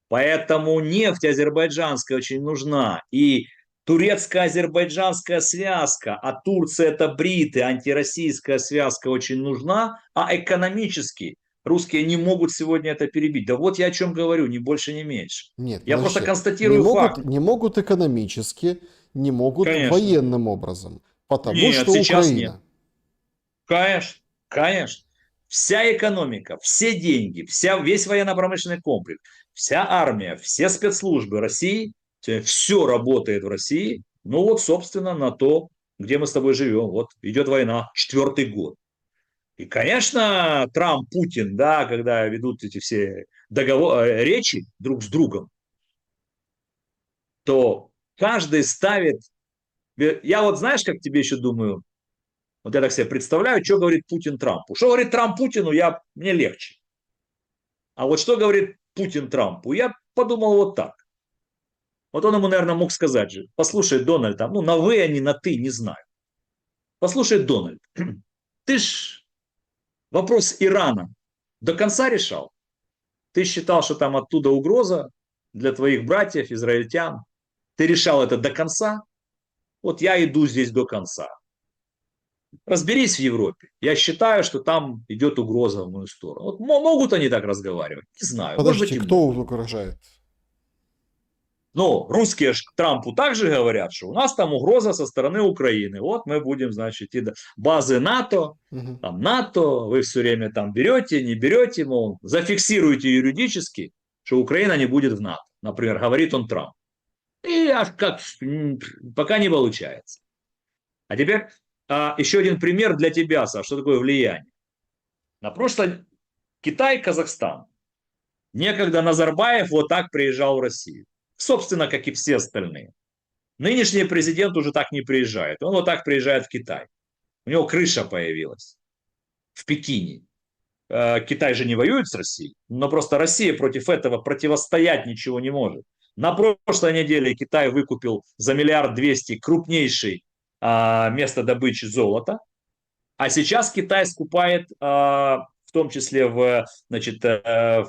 Поэтому нефть азербайджанская очень нужна. И турецко-азербайджанская связка, а Турция это бриты, антироссийская связка очень нужна, а экономически русские не могут сегодня это перебить. Да вот я о чем говорю, ни больше, ни меньше. Нет, Я просто подождите. констатирую факт. Не могут экономически, не могут Конечно. военным образом. Потому Нет, что сейчас нет. Украина. Конечно, конечно. Вся экономика, все деньги, весь военно-промышленный комплекс, вся армия, все спецслужбы России, все работает в России. Ну вот, собственно, на то, где мы с тобой живем. Вот идет война, 4-й год. И, конечно, Трамп, Путин, да, когда ведут эти все речи друг с другом, то каждый ставит... Я вот знаешь, как тебе еще думаю, вот я так себе представляю, что говорит Путин Трампу. Что говорит Трамп Путину, мне легче. А вот что говорит Путин Трампу, я подумал вот так. Вот он ему, наверное, мог сказать же, послушай, Дональд, там, ну на вы, а не на ты, не знаю. Послушай, Дональд, ты ж вопрос Ирана до конца решал. Ты считал, что там оттуда угроза для твоих братьев, израильтян. Ты решал это до конца. Вот я иду здесь до конца. Разберись в Европе. Я считаю, что там идет угроза в мою сторону. Вот могут они так разговаривать? Не знаю. Может быть Подождите, и кто могут. угрожает? Но русские ж Трампу также говорят, что у нас там угроза со стороны Украины. Вот мы будем, значит, идти до базы НАТО, Мгм. там НАТО, вы все время там берете, не берете, мол, зафиксируйте юридически, что Украина не будет в НАТО. Например, говорит он Трамп. И аж как пока не получается. А теперь еще один пример для тебя, Саш, что такое влияние. На прошлое Китай, Казахстан. Некогда Назарбаев вот так приезжал в Россию. Собственно, как и все остальные. Нынешний президент уже так не приезжает. Он вот так приезжает в Китай. У него крыша появилась в Пекине. Китай же не воюет с Россией, но просто Россия против этого противостоять ничего не может. На прошлой неделе Китай выкупил за 1,2 миллиарда крупнейший место добычи золота, а сейчас Китай скупает, в том числе в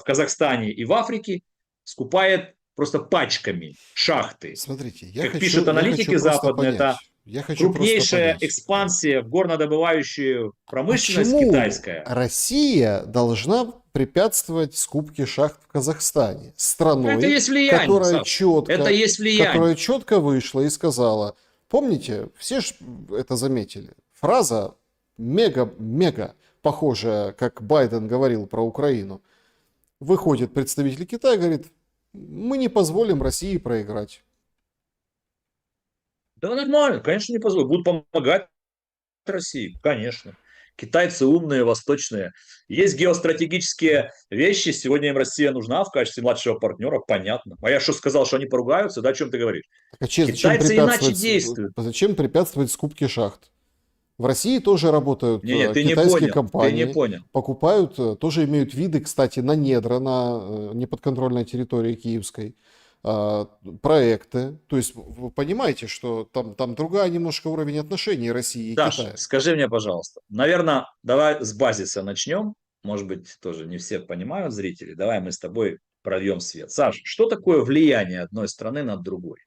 Казахстане и в Африке, скупает просто пачками шахты. Смотрите, Как пишут я хочу аналитики просто западные, это понять. Я хочу просто крупнейшая понять. экспансия в горнодобывающую промышленность Почему китайская. Россия должна препятствовать скупке шахт в Казахстане? Это Страной, есть влияние, Саш. Это есть влияние. которая четко вышла и сказала, помните, все ж это заметили, фраза мега похожая, как Байден говорил про Украину. Выходит представитель Китая и говорит, мы не позволим России проиграть. Да нормально, конечно, не позволят. Будут помогать России, конечно. Китайцы умные, восточные. Есть геостратегические вещи. Сегодня им Россия нужна в качестве младшего партнера, понятно. А я что сказал, что они поругаются? Да, о чем ты говоришь? Так а Китайцы иначе действуют. зачем препятствовать скупке шахт? В России тоже работают Не, ты не китайские понял. Ты не компании, понял. покупают, тоже имеют виды, кстати, на недра, на неподконтрольной территории киевской, проекты. То есть вы понимаете, что там другая немножко уровень отношений России и Саш, Китая. скажи мне, пожалуйста. Наверное, давай с базиса начнем. Может быть, тоже не все понимают зрители. Давай мы с тобой прольем свет. Саш, что такое влияние одной страны над другой?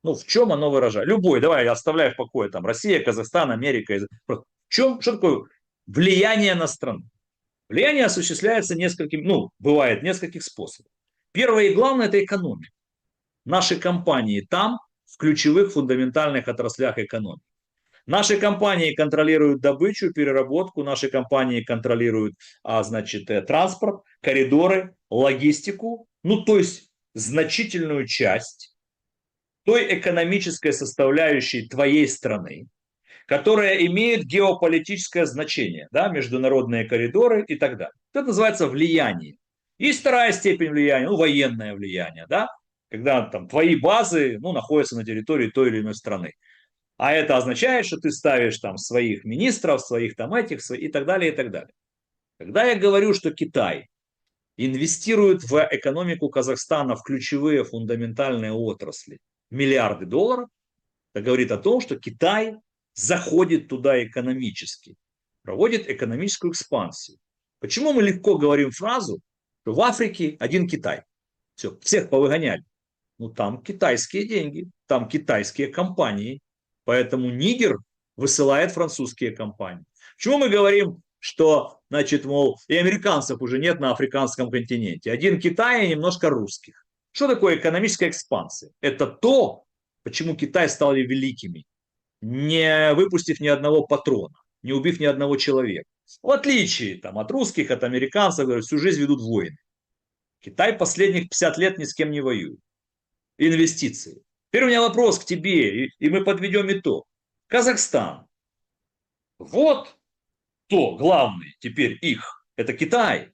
Ну, в чем оно выражает? Любой, давай, я оставляю в покое, там, Россия, Казахстан, Америка. В чем, что такое влияние на страну? Влияние осуществляется бывает нескольких способов. Первое и главное – это экономика. Наши компании там, в ключевых фундаментальных отраслях экономики. Наши компании контролируют добычу, переработку, наши компании контролируют, транспорт, коридоры, логистику, ну, то есть значительную часть той экономической составляющей твоей страны, которая имеет геополитическое значение, да, международные коридоры и так далее. Это называется влияние. Есть вторая степень влияния, ну, военное влияние, да, когда там твои базы, ну, находятся на территории той или иной страны. А это означает, что ты ставишь там своих министров, своих там этих, и так далее, и так далее. Когда я говорю, что Китай инвестирует в экономику Казахстана в ключевые фундаментальные отрасли миллиарды долларов, это говорит о том, что Китай заходит туда экономически, проводит экономическую экспансию. Почему мы легко говорим фразу, что в Африке один Китай? Все, всех повыгоняли. Ну, там китайские деньги, там китайские компании. Поэтому Нигер высылает французские компании. Почему мы говорим, что, мол, и американцев уже нет на африканском континенте? Один Китай и немножко русских. Что такое экономическая экспансия? Это то, почему Китай стал великими, не выпустив ни одного патрона, не убив ни одного человека. В отличие от русских, от американцев, говорят, всю жизнь ведут войны. Китай последних 50 лет ни с кем не воюет. Инвестиции. Теперь у меня вопрос к тебе, и мы подведем итог. Казахстан. Вот кто главный теперь их. Это Китай.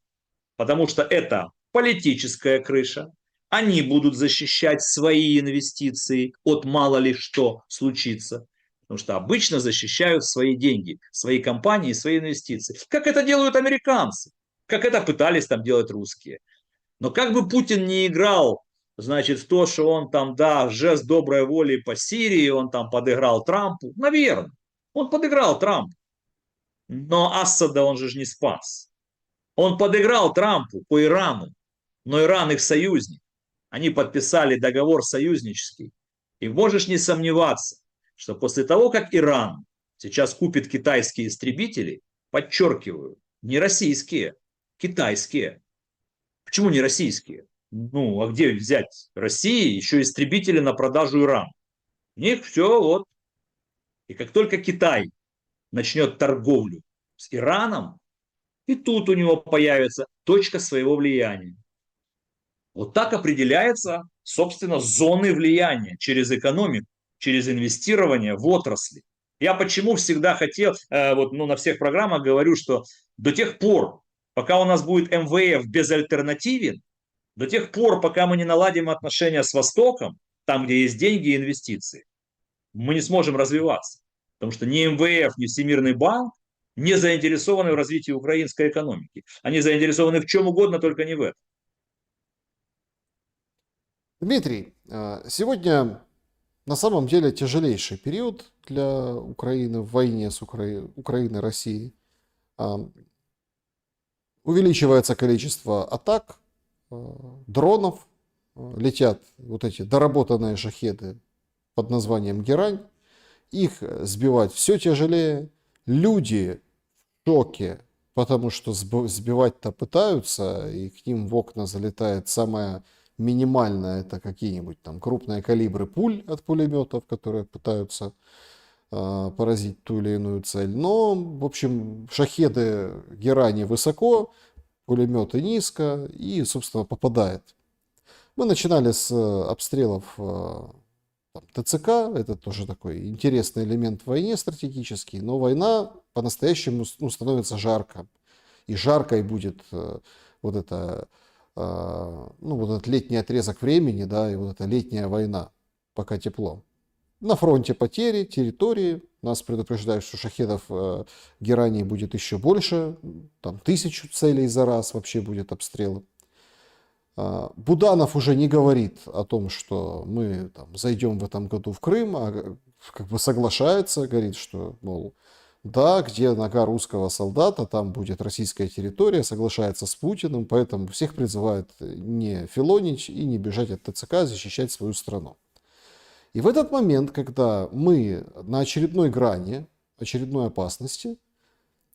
Потому что это политическая крыша, Они будут защищать свои инвестиции от мало ли что случится. Потому что обычно защищают свои деньги, свои компании, свои инвестиции. Как это делают американцы, как это пытались там делать русские. Но как бы Путин не играл, значит, в то, что он там, да, жест доброй воли по Сирии, он там подыграл Трампу, наверное, он подыграл Трампу. Но Асада он же не спас. Он подыграл Трампу по Ирану, но Иран их союзник. Они подписали договор союзнический. И можешь не сомневаться, что после того, как Иран сейчас купит китайские истребители, подчеркиваю, не российские, китайские. Почему не российские? Ну, а где взять России еще истребители на продажу Ирану? У них все вот. И как только Китай начнет торговлю с Ираном, и тут у него появится точка своего влияния. Вот так определяется, собственно, зоны влияния через экономику, через инвестирование в отрасли. Я почему всегда хотел, вот, ну, на всех программах говорю, что до тех пор, пока у нас будет МВФ безальтернативен, до тех пор, пока мы не наладим отношения с Востоком, там, где есть деньги и инвестиции, мы не сможем развиваться. Потому что ни МВФ, ни Всемирный банк не заинтересованы в развитии украинской экономики. Они заинтересованы в чем угодно, только не в этом. Дмитрий, сегодня на самом деле тяжелейший период для Украины в войне с Украиной и Россией. Увеличивается количество атак, дронов, летят вот эти доработанные шахеды под названием «Герань». Их сбивать все тяжелее. Люди в шоке, потому что сбивать-то пытаются, и к ним в окна залетает самое минимальное, это какие-нибудь там крупные калибры пуль от пулеметов, которые пытаются поразить ту или иную цель. Но, в общем, шахеды Герани высоко, пулеметы низко, и, собственно, попадает. Мы начинали с обстрелов там, ТЦК, это тоже такой интересный элемент в войне стратегический, но война по-настоящему становится жарко. И жаркой будет вот это, ну, вот этот летний отрезок времени, да, и вот эта летняя война, пока тепло. На фронте потери, территории. Нас предупреждают, что шахедов Герани будет еще больше. Там 1000 целей за раз вообще будет обстрелы. Буданов уже не говорит о том, что мы там, зайдем в этом году в Крым, а как бы соглашается, говорит, что, мол, да, где нога русского солдата, там будет российская территория, соглашается с Путиным, поэтому всех призывает не филонить и не бежать от ТЦК, а защищать свою страну. И в этот момент, когда мы на очередной грани, очередной опасности,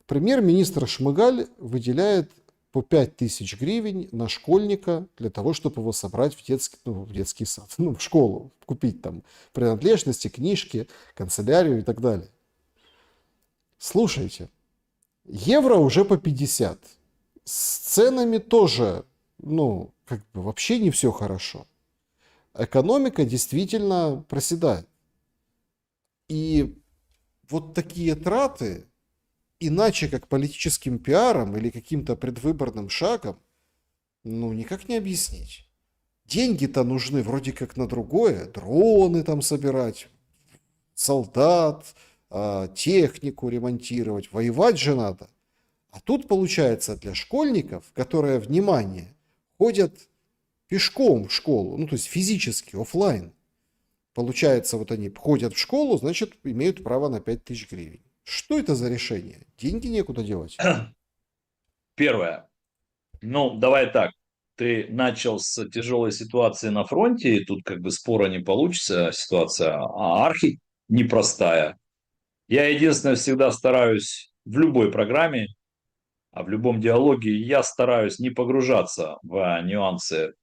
премьер-министр Шмыгаль выделяет по 5000 гривен на школьника для того, чтобы его собрать в детский сад, ну, в школу, купить там принадлежности, книжки, канцелярию и так далее. Слушайте, евро уже по 50. С ценами тоже, ну, как бы вообще не все хорошо. Экономика действительно проседает. И вот такие траты, иначе как политическим пиаром или каким-то предвыборным шагом, ну, никак не объяснить. Деньги-то нужны вроде как на другое. Дроны там собирать, солдат, технику ремонтировать. Воевать же надо. А тут получается для школьников, которые, внимание, ходят пешком в школу, ну то есть физически, офлайн. Получается, вот они ходят в школу, значит, имеют право на 5000 гривен. Что это за решение? Деньги некуда девать. Первое. Ну, давай так. Ты начал с тяжелой ситуации на фронте, и тут как бы спора не получится. Ситуация архи непростая. Я единственное всегда стараюсь в любой программе, а в любом диалоге я стараюсь не погружаться в нюансы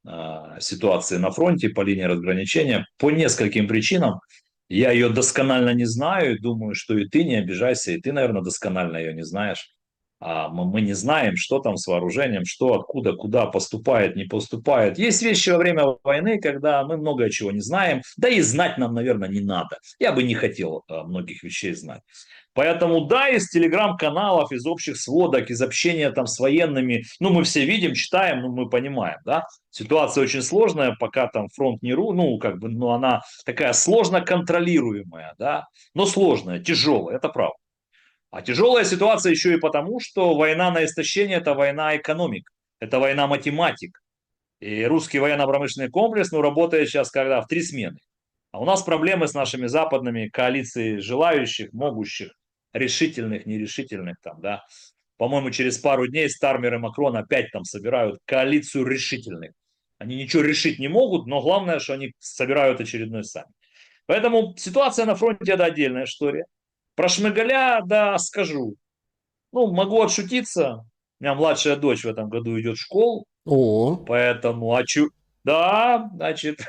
ситуации на фронте по линии разграничения по нескольким причинам. Я ее досконально не знаю, думаю, что и ты не обижайся, и ты, наверное, досконально ее не знаешь. Мы не знаем, что там с вооружением, что откуда, куда поступает, не поступает. Есть вещи во время войны, когда мы много чего не знаем, да и знать нам, наверное, не надо. Я бы не хотел многих вещей знать. Поэтому да, из телеграм-каналов, из общих сводок, из общения там с военными, ну мы все видим, читаем, ну мы понимаем, да, ситуация очень сложная, пока там фронт не ну как бы, ну она такая сложно контролируемая, да, но сложная, тяжелая, это правда. А тяжелая ситуация еще и потому, что война на истощение – это война экономик, это война математик. И русский военно-промышленный комплекс, ну, работает сейчас когда в 3 смены. А у нас проблемы с нашими западными коалицией желающих, могущих, решительных, нерешительных там, да. По-моему, через пару дней Стармер и Макрон опять там собирают коалицию решительных. Они ничего решить не могут, но главное, что они собирают очередной саммит. Поэтому ситуация на фронте – это отдельная история. Про Шмыгаля, да, скажу. Ну, могу отшутиться. У меня младшая дочь в этом году идет в школу, О, поэтому, да, значит,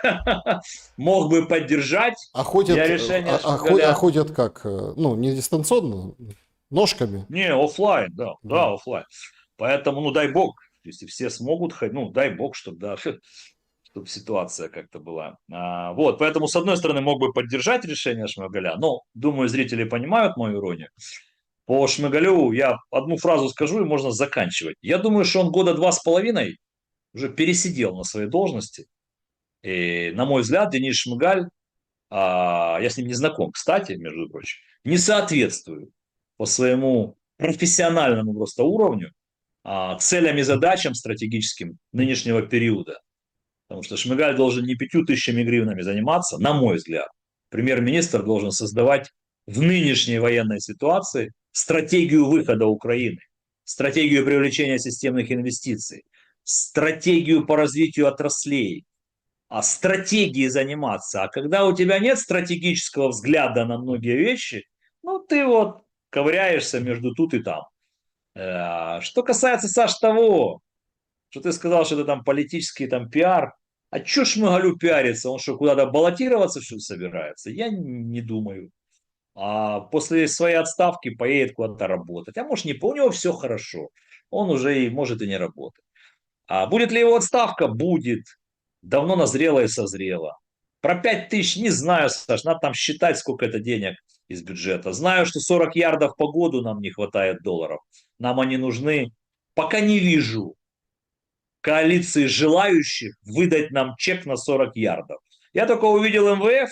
мог бы поддержать а ходят, я решение Шмыгаля. ходят как? Ну, не дистанционно, ножками. Не, оффлайн, да, Мгм. да, оффлайн. Поэтому, ну, дай бог, если все смогут ходить, ну, дай бог, чтобы, да, чтобы ситуация как-то была. Вот, поэтому, с одной стороны, мог бы поддержать решение Шмыгаля, но, думаю, зрители понимают мою иронию. По Шмыгалю я одну фразу скажу, и можно заканчивать. Я думаю, что он года 2,5 уже пересидел на своей должности. И, на мой взгляд, Денис Шмыгаль, я с ним не знаком, кстати, между прочим, не соответствует по своему профессиональному просто уровню целям и задачам стратегическим нынешнего периода. Потому что Шмыгаль должен не 5 000 гривнами заниматься, на мой взгляд. Премьер-министр должен создавать в нынешней военной ситуации стратегию выхода Украины, стратегию привлечения системных инвестиций, стратегию по развитию отраслей, стратегией заниматься. А когда у тебя нет стратегического взгляда на многие вещи, ну ты вот ковыряешься между тут и там. Что касается, Саш, того, что ты сказал, что это там политический там пиар, а чё Шмыгалю пиарится? Он что, куда-то баллотироваться что ли собирается? Я не думаю. А после своей отставки поедет куда-то работать. А может не, у него все хорошо. Он уже и может и не работать. А будет ли его отставка? Будет. Давно назрела и созрела. Про 5 000 не знаю, Саш, надо там считать, сколько это денег из бюджета. Знаю, что 40 ярдов по году нам не хватает долларов. Нам они нужны. Пока не вижу коалиции желающих выдать нам чек на 40 ярдов. Я только увидел МВФ,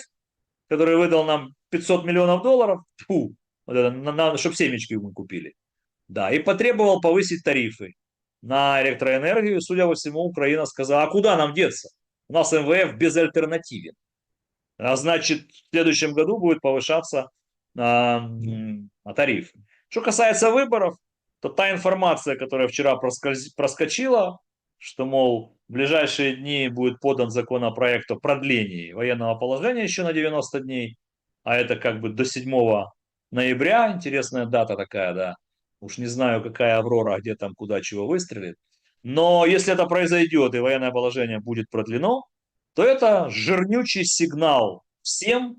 который выдал нам 500 миллионов долларов, фу, вот это, чтобы семечки мы купили. Да, и потребовал повысить тарифы на электроэнергию. Судя по всему, Украина сказала, а куда нам деться? У нас МВФ безальтернативен. А значит, в следующем году будет повышаться тариф. Что касается выборов, то та информация, которая вчера проскочила, что, мол, в ближайшие дни будет подан законопроект о продлении военного положения еще на 90 дней, а это как бы до 7 ноября, интересная дата такая, да. Уж не знаю, какая Аврора, где там, куда, чего выстрелит. Но если это произойдет и военное положение будет продлено, то это жирнючий сигнал всем,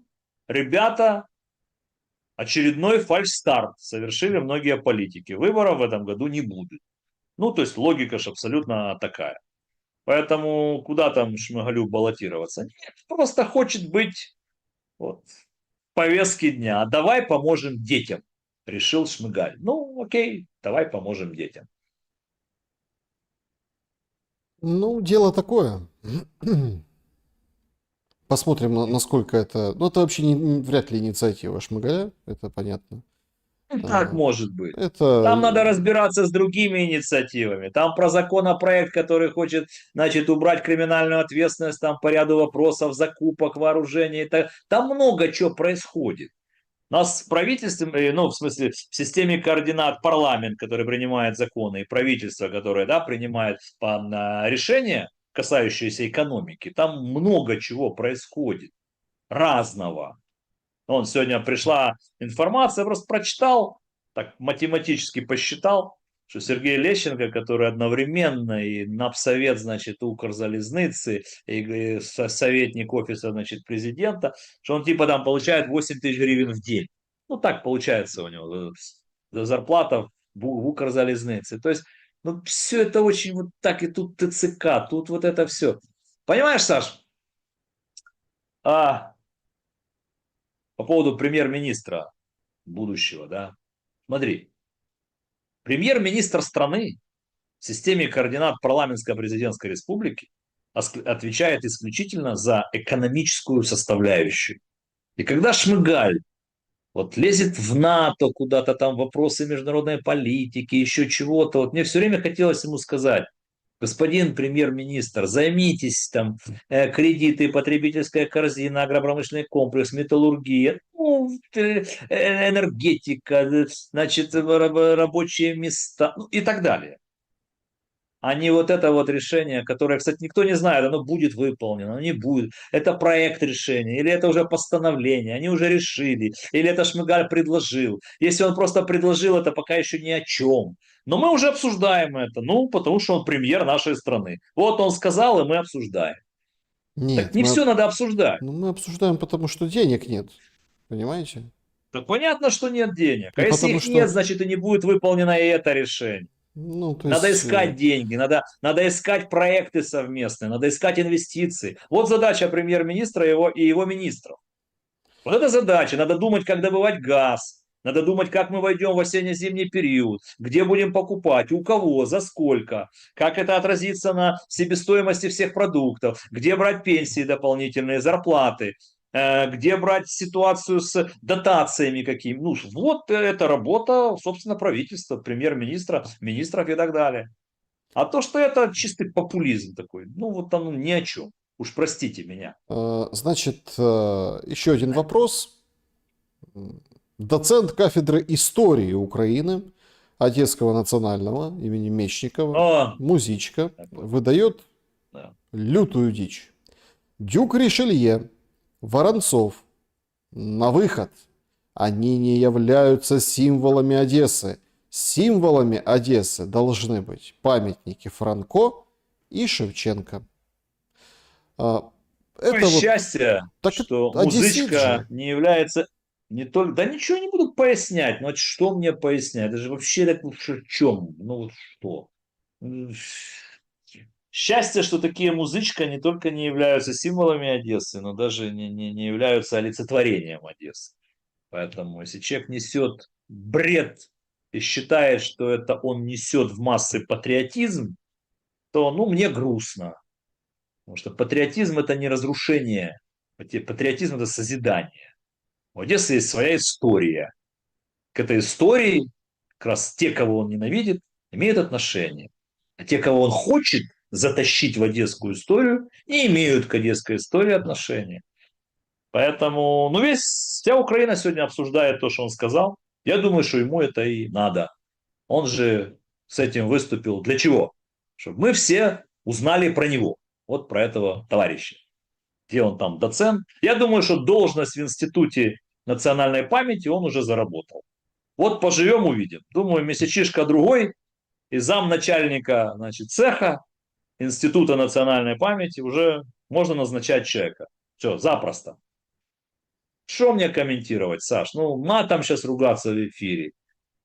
ребята, очередной фальшстарт совершили многие политики. Выборов в этом году не будет. Ну, то есть логика же абсолютно такая. Поэтому куда там Шмыгалю баллотироваться? Нет, просто хочет быть вот, в повестке дня. А давай поможем детям, решил Шмыгаль. Ну, окей, давай поможем детям. Ну, дело такое. Посмотрим, насколько это... Ну, это вообще вряд ли инициатива Шмыгаля, это понятно. Ну, так А, может быть. Это... Там надо разбираться с другими инициативами. Там про законопроект, который хочет, значит, убрать криминальную ответственность там по ряду вопросов, закупок, вооружений. Там много чего происходит. У нас в правительстве, ну, в смысле, в системе координат парламент, который принимает законы, и правительство, которое, да, принимает решения, касающиеся экономики, там много чего происходит, разного. Вон сегодня пришла информация, я просто прочитал, так математически посчитал, что Сергей Лещенко, который одновременно и напсовет, значит, Укрзалезницы, и советник офиса, значит, президента, что он типа там получает 8 тысяч гривен в день. Ну, так получается у него зарплата в Укрзалезнице. То есть, ну, все это очень вот так, и тут ТЦК, тут вот это все. Понимаешь, Саш, а, по поводу премьер-министра. будущего, да. Смотри, премьер-министр страны в системе координат парламентско-президентской республики отвечает исключительно за экономическую составляющую. И когда Шмыгаль вот лезет в НАТО куда-то, там вопросы международной политики, еще чего-то, вот мне все время хотелось ему сказать: господин премьер-министр, займитесь там кредиты, потребительская корзина, агропромышленный комплекс, металлургия, ну, энергетика, значит, рабочие места, ну, и так далее. А не вот это вот решение, которое, кстати, никто не знает, оно будет выполнено, оно не будет. Это проект решения, или это уже постановление, они уже решили, или это Шмыгаль предложил. Если он просто предложил, это пока еще ни о чем. Но мы уже обсуждаем это, ну, потому что он премьер нашей страны. Вот он сказал, и мы обсуждаем. Так Нет, не все надо обсуждать. ну, мы обсуждаем, потому что денег нет. Понимаете? Так понятно, что нет денег. А И если потому их нет, что, значит и не будет выполнено и это решение. ну, то Надо есть, искать деньги, надо искать проекты совместные, надо искать инвестиции. Вот задача премьер-министра и его министров. Вот это задача. Надо думать, как добывать газ. Надо думать, как мы войдем в осенне-зимний период, где будем покупать, у кого, за сколько, как это отразится на себестоимости всех продуктов, где брать пенсии дополнительные, зарплаты, где брать ситуацию с дотациями какими. Ну, вот это работа, собственно, правительства, премьер-министра, министров и так далее. А то, что это чистый популизм такой, ну вот там ни о чем. Уж простите меня. значит, еще один вопрос. Доцент кафедры истории Украины Одесского национального имени Мечникова, О, Музичка, такой, выдает да. лютую дичь. Дюк Ришелье, Воронцов, на выход. Они не являются символами Одессы. Символами Одессы должны быть памятники Франко и Шевченко. А, Какое Это вот счастье, так что одессит музычка же. не является не только... Да ничего не буду пояснять. Ну, что мне пояснять? Это же вообще так уж о чем? Ну, вот что? Счастье, что такие музычка не только не являются символами Одессы, но даже не являются олицетворением Одессы. Поэтому, если человек несет бред и считает, что это он несет в массы патриотизм, то, ну, мне грустно. Потому что патриотизм – это не разрушение, патриотизм – это созидание. У Одессы есть своя история. К этой истории как раз те, кого он ненавидит, имеют отношение. А те, кого он хочет затащить в одесскую историю, не имеют к одесской истории отношения. Поэтому, ну, вся Украина сегодня обсуждает то, что он сказал. Я думаю, что ему это и надо. Он же с этим выступил для чего? Чтобы мы все узнали про него. Вот про этого товарища. Где он там доцент. Я думаю, что должность в Институте национальной памяти он уже заработал. Вот поживем, увидим. Думаю, месячишка другой и замначальника, значит, цеха Института национальной памяти уже можно назначать человека. Все, запросто. Что мне комментировать, Саш? Ну, матом сейчас ругаться в эфире.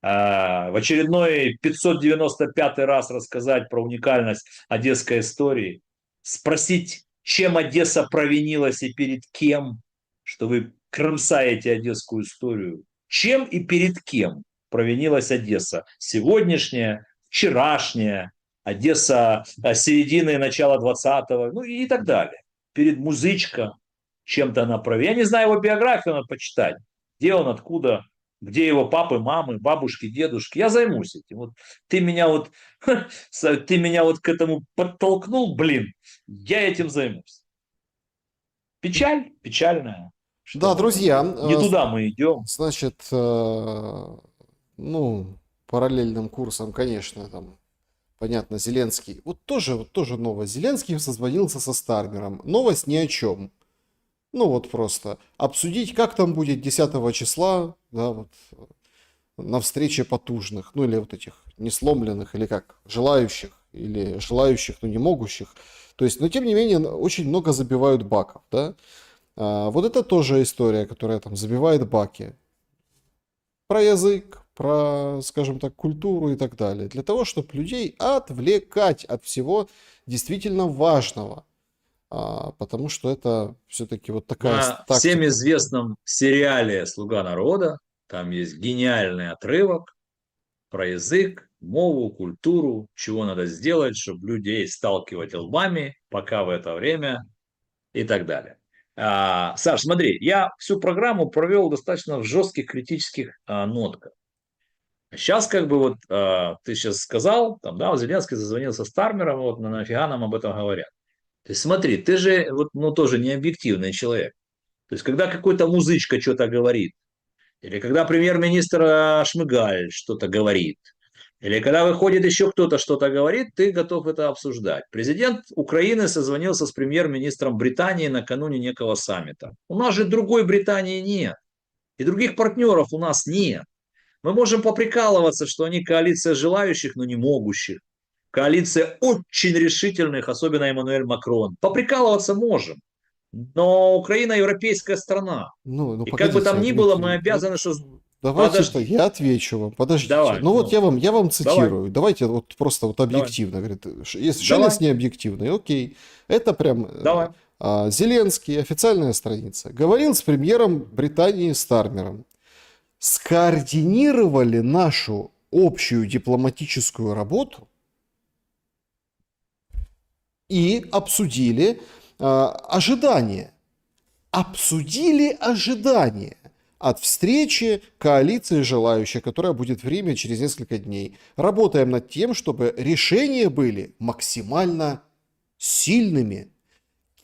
В очередной 595 раз рассказать про уникальность одесской истории, спросить, чем Одесса провинилась и перед кем, что вы кромсаете одесскую историю. Чем и перед кем провинилась Одесса? Сегодняшняя, вчерашняя, Одесса середины и начала 20-го, ну и так далее. Перед музычка чем-то она провинилась. Я не знаю его биографию, надо почитать. Где он, откуда, где его папы, мамы, бабушки, дедушки. Я займусь этим. Вот ты меня вот к этому подтолкнул, блин, я этим займусь. Печаль, печальная, Да, что друзья, не туда мы идем. значит, ну, параллельным курсом, конечно, там, понятно, Зеленский. Вот тоже новость. Зеленский созвонился со Стармером. Новость ни о чем. Ну вот просто обсудить, как там будет 10 числа, да, вот, на встрече потужных, ну или вот этих несломленных, или как, или желающих, но не могущих. То есть, но тем не менее, очень много забивают баков, да. Вот это тоже история, которая там забивает баки. Про язык, про, скажем так, культуру и так далее. Для того, чтобы людей отвлекать от всего действительно важного. Потому что это все-таки вот такая На всем тактика. известном сериале «Слуга народа» Там есть гениальный отрывок про язык, мову, культуру, чего надо сделать, чтобы людей сталкивать лбами, пока в это время и так далее. Саш, смотри, я всю программу провел достаточно в жестких критических нотках. Сейчас как бы вот ты сейчас сказал, там, да, Зеленский зазвонился с Тармером, вот нафига нам об этом говорят. То есть смотри, ты же вот, ну, тоже не объективный человек. То есть когда какой-то музычка что-то говорит, или когда премьер-министр Шмыгаль что-то говорит, или когда выходит еще кто-то что-то говорит, ты готов это обсуждать. Президент Украины созвонился с премьер-министром Британии накануне некого саммита. У нас же другой Британии нет. И других партнеров у нас нет. Мы можем поприкалываться, что они коалиция желающих, но не могущих. Коалиция очень решительных, особенно Эммануэль Макрон. Поприкалываться можем. Но Украина европейская страна. Ну, И как бы погодите, там ни было, мы Дмитрий, обязаны... давайте-то Подожди. я отвечу вам. Подождите. Давай. Ну вот Ну, я вам давай. цитирую. Давайте вот просто вот Давай. объективно. Говорит, если Давай. Шелест не объективный, окей. Это прям Давай. Зеленский, официальная страница. Говорил с премьером Британии Стармером. Скоординировали нашу общую дипломатическую работу и обсудили ожидания. Обсудили ожидания от встречи коалиции желающих, которая будет в Риме через несколько дней. Работаем над тем, чтобы решения были максимально сильными.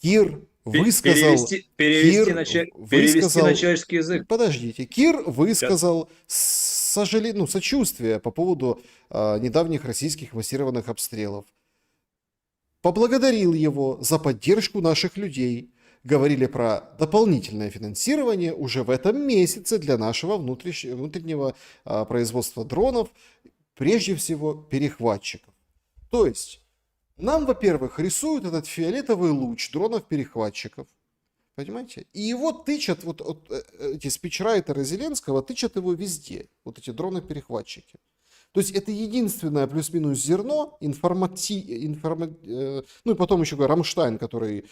Кир высказал... Перевести на высказал... человеческий язык. Подождите. Кир высказал сочувствие по поводу недавних российских массированных обстрелов. Поблагодарил его за поддержку наших людей. Говорили про дополнительное финансирование уже в этом месяце для нашего внутреннего производства дронов, прежде всего перехватчиков. То есть нам, во-первых, рисуют этот фиолетовый луч дронов-перехватчиков, понимаете? И его тычат, вот эти спичрайтеры Зеленского тычат его везде, вот эти дроны-перехватчики. То есть это единственное плюс-минус зерно ну и потом еще Рамштайн, который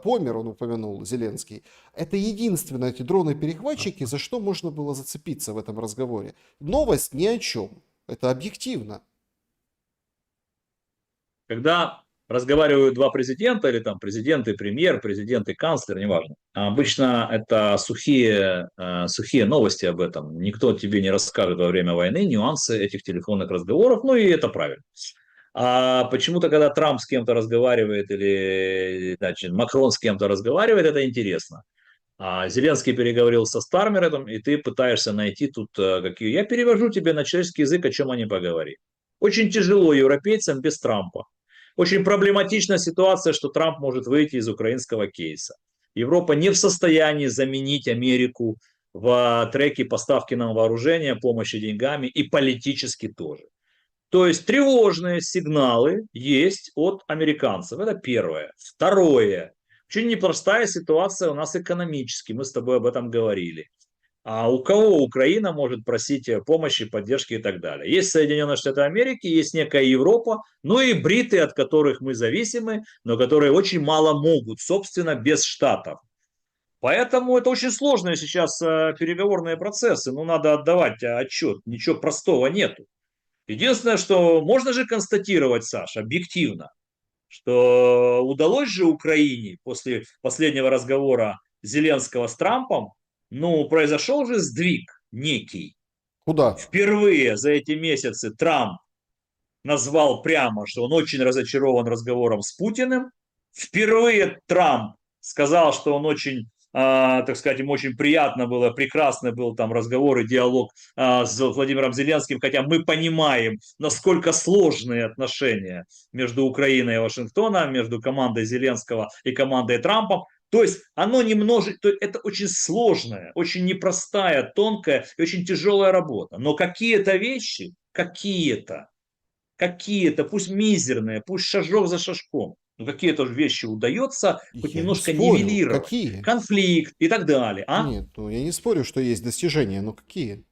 помер, он упомянул, Зеленский. Это единственное, эти дроны-перехватчики, за что можно было зацепиться в этом разговоре. Новость ни о чем. Это объективно. Когда разговаривают два президента, или там президент и премьер, президент и канцлер, неважно. Обычно это сухие новости об этом. Никто тебе не расскажет во время войны нюансы этих телефонных разговоров, ну и это правильно. А почему-то, когда Трамп с кем-то разговаривает или, значит, Макрон с кем-то разговаривает, это интересно. Зеленский переговорил со Стармером, и ты пытаешься найти тут какие... Я перевожу тебе на человеческий язык, о чем они поговорили. Очень тяжело европейцам без Трампа. Очень проблематичная ситуация, что Трамп может выйти из украинского кейса. Европа не в состоянии заменить Америку в треке поставки нам вооружения, помощи деньгами и политически тоже. То есть тревожные сигналы есть от американцев. Это первое. Второе. Очень непростая ситуация у нас экономически. Мы с тобой об этом говорили. А у кого Украина может просить помощи, поддержки и так далее? Есть Соединенные Штаты Америки, есть некая Европа, ну и бриты, от которых мы зависимы, но которые очень мало могут, собственно, без Штатов. Поэтому это очень сложные сейчас переговорные процессы. Ну, надо отдавать отчет. Ничего простого нету. Единственное, что можно же констатировать, Саша, объективно, что удалось же Украине после последнего разговора Зеленского с Трампом, ну, произошел же сдвиг некий. Куда? Впервые за эти месяцы Трамп назвал прямо, что он очень разочарован разговором с Путиным. Впервые Трамп сказал, что он очень, так сказать, ему очень приятно было, прекрасный был там разговор и диалог с Владимиром Зеленским, хотя мы понимаем, насколько сложные отношения между Украиной и Вашингтоном, между командой Зеленского и командой Трампа. То есть оно немножечко, это очень сложная, очень непростая, тонкая и очень тяжелая работа. Но какие-то вещи, какие-то, пусть мизерные, пусть шажок за шажком, но какие-то вещи удается хоть Я не немножко спорю. нивелировать. Какие? Конфликт и так далее. Нет, ну я не спорю, что есть достижения, но какие?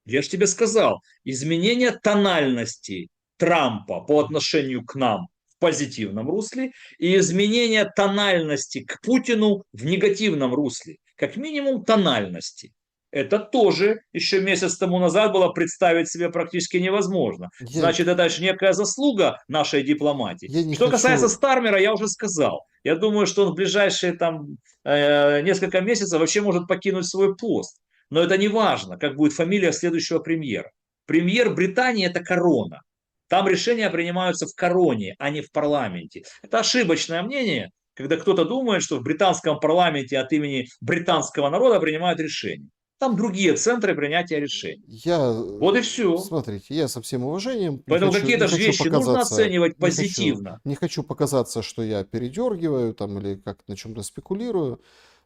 Я же тебе сказал, изменение тональности Трампа по отношению к нам в позитивном русле и изменение тональности к Путину в негативном русле. Как минимум тональности. Это тоже еще месяц тому назад было представить себе практически невозможно. Я, Значит, это же некая заслуга нашей дипломатии. я не Что касается хочу... Стармера, я уже сказал. Я думаю, что он в ближайшие там несколько месяцев вообще может покинуть свой пост. Но это не важно, как будет фамилия следующего премьера. Премьер Британии – это корона. Там решения принимаются в короне, а не в парламенте. Это ошибочное мнение, когда кто-то думает, что в британском парламенте от имени британского народа принимают решения. Там другие центры принятия решений. Я, Вот и все. смотрите, я со всем уважением Поэтому не какие-то же хочу вещи нужно показаться, оценивать позитивно. не хочу показаться, что я передергиваю там или как на чем-то спекулирую,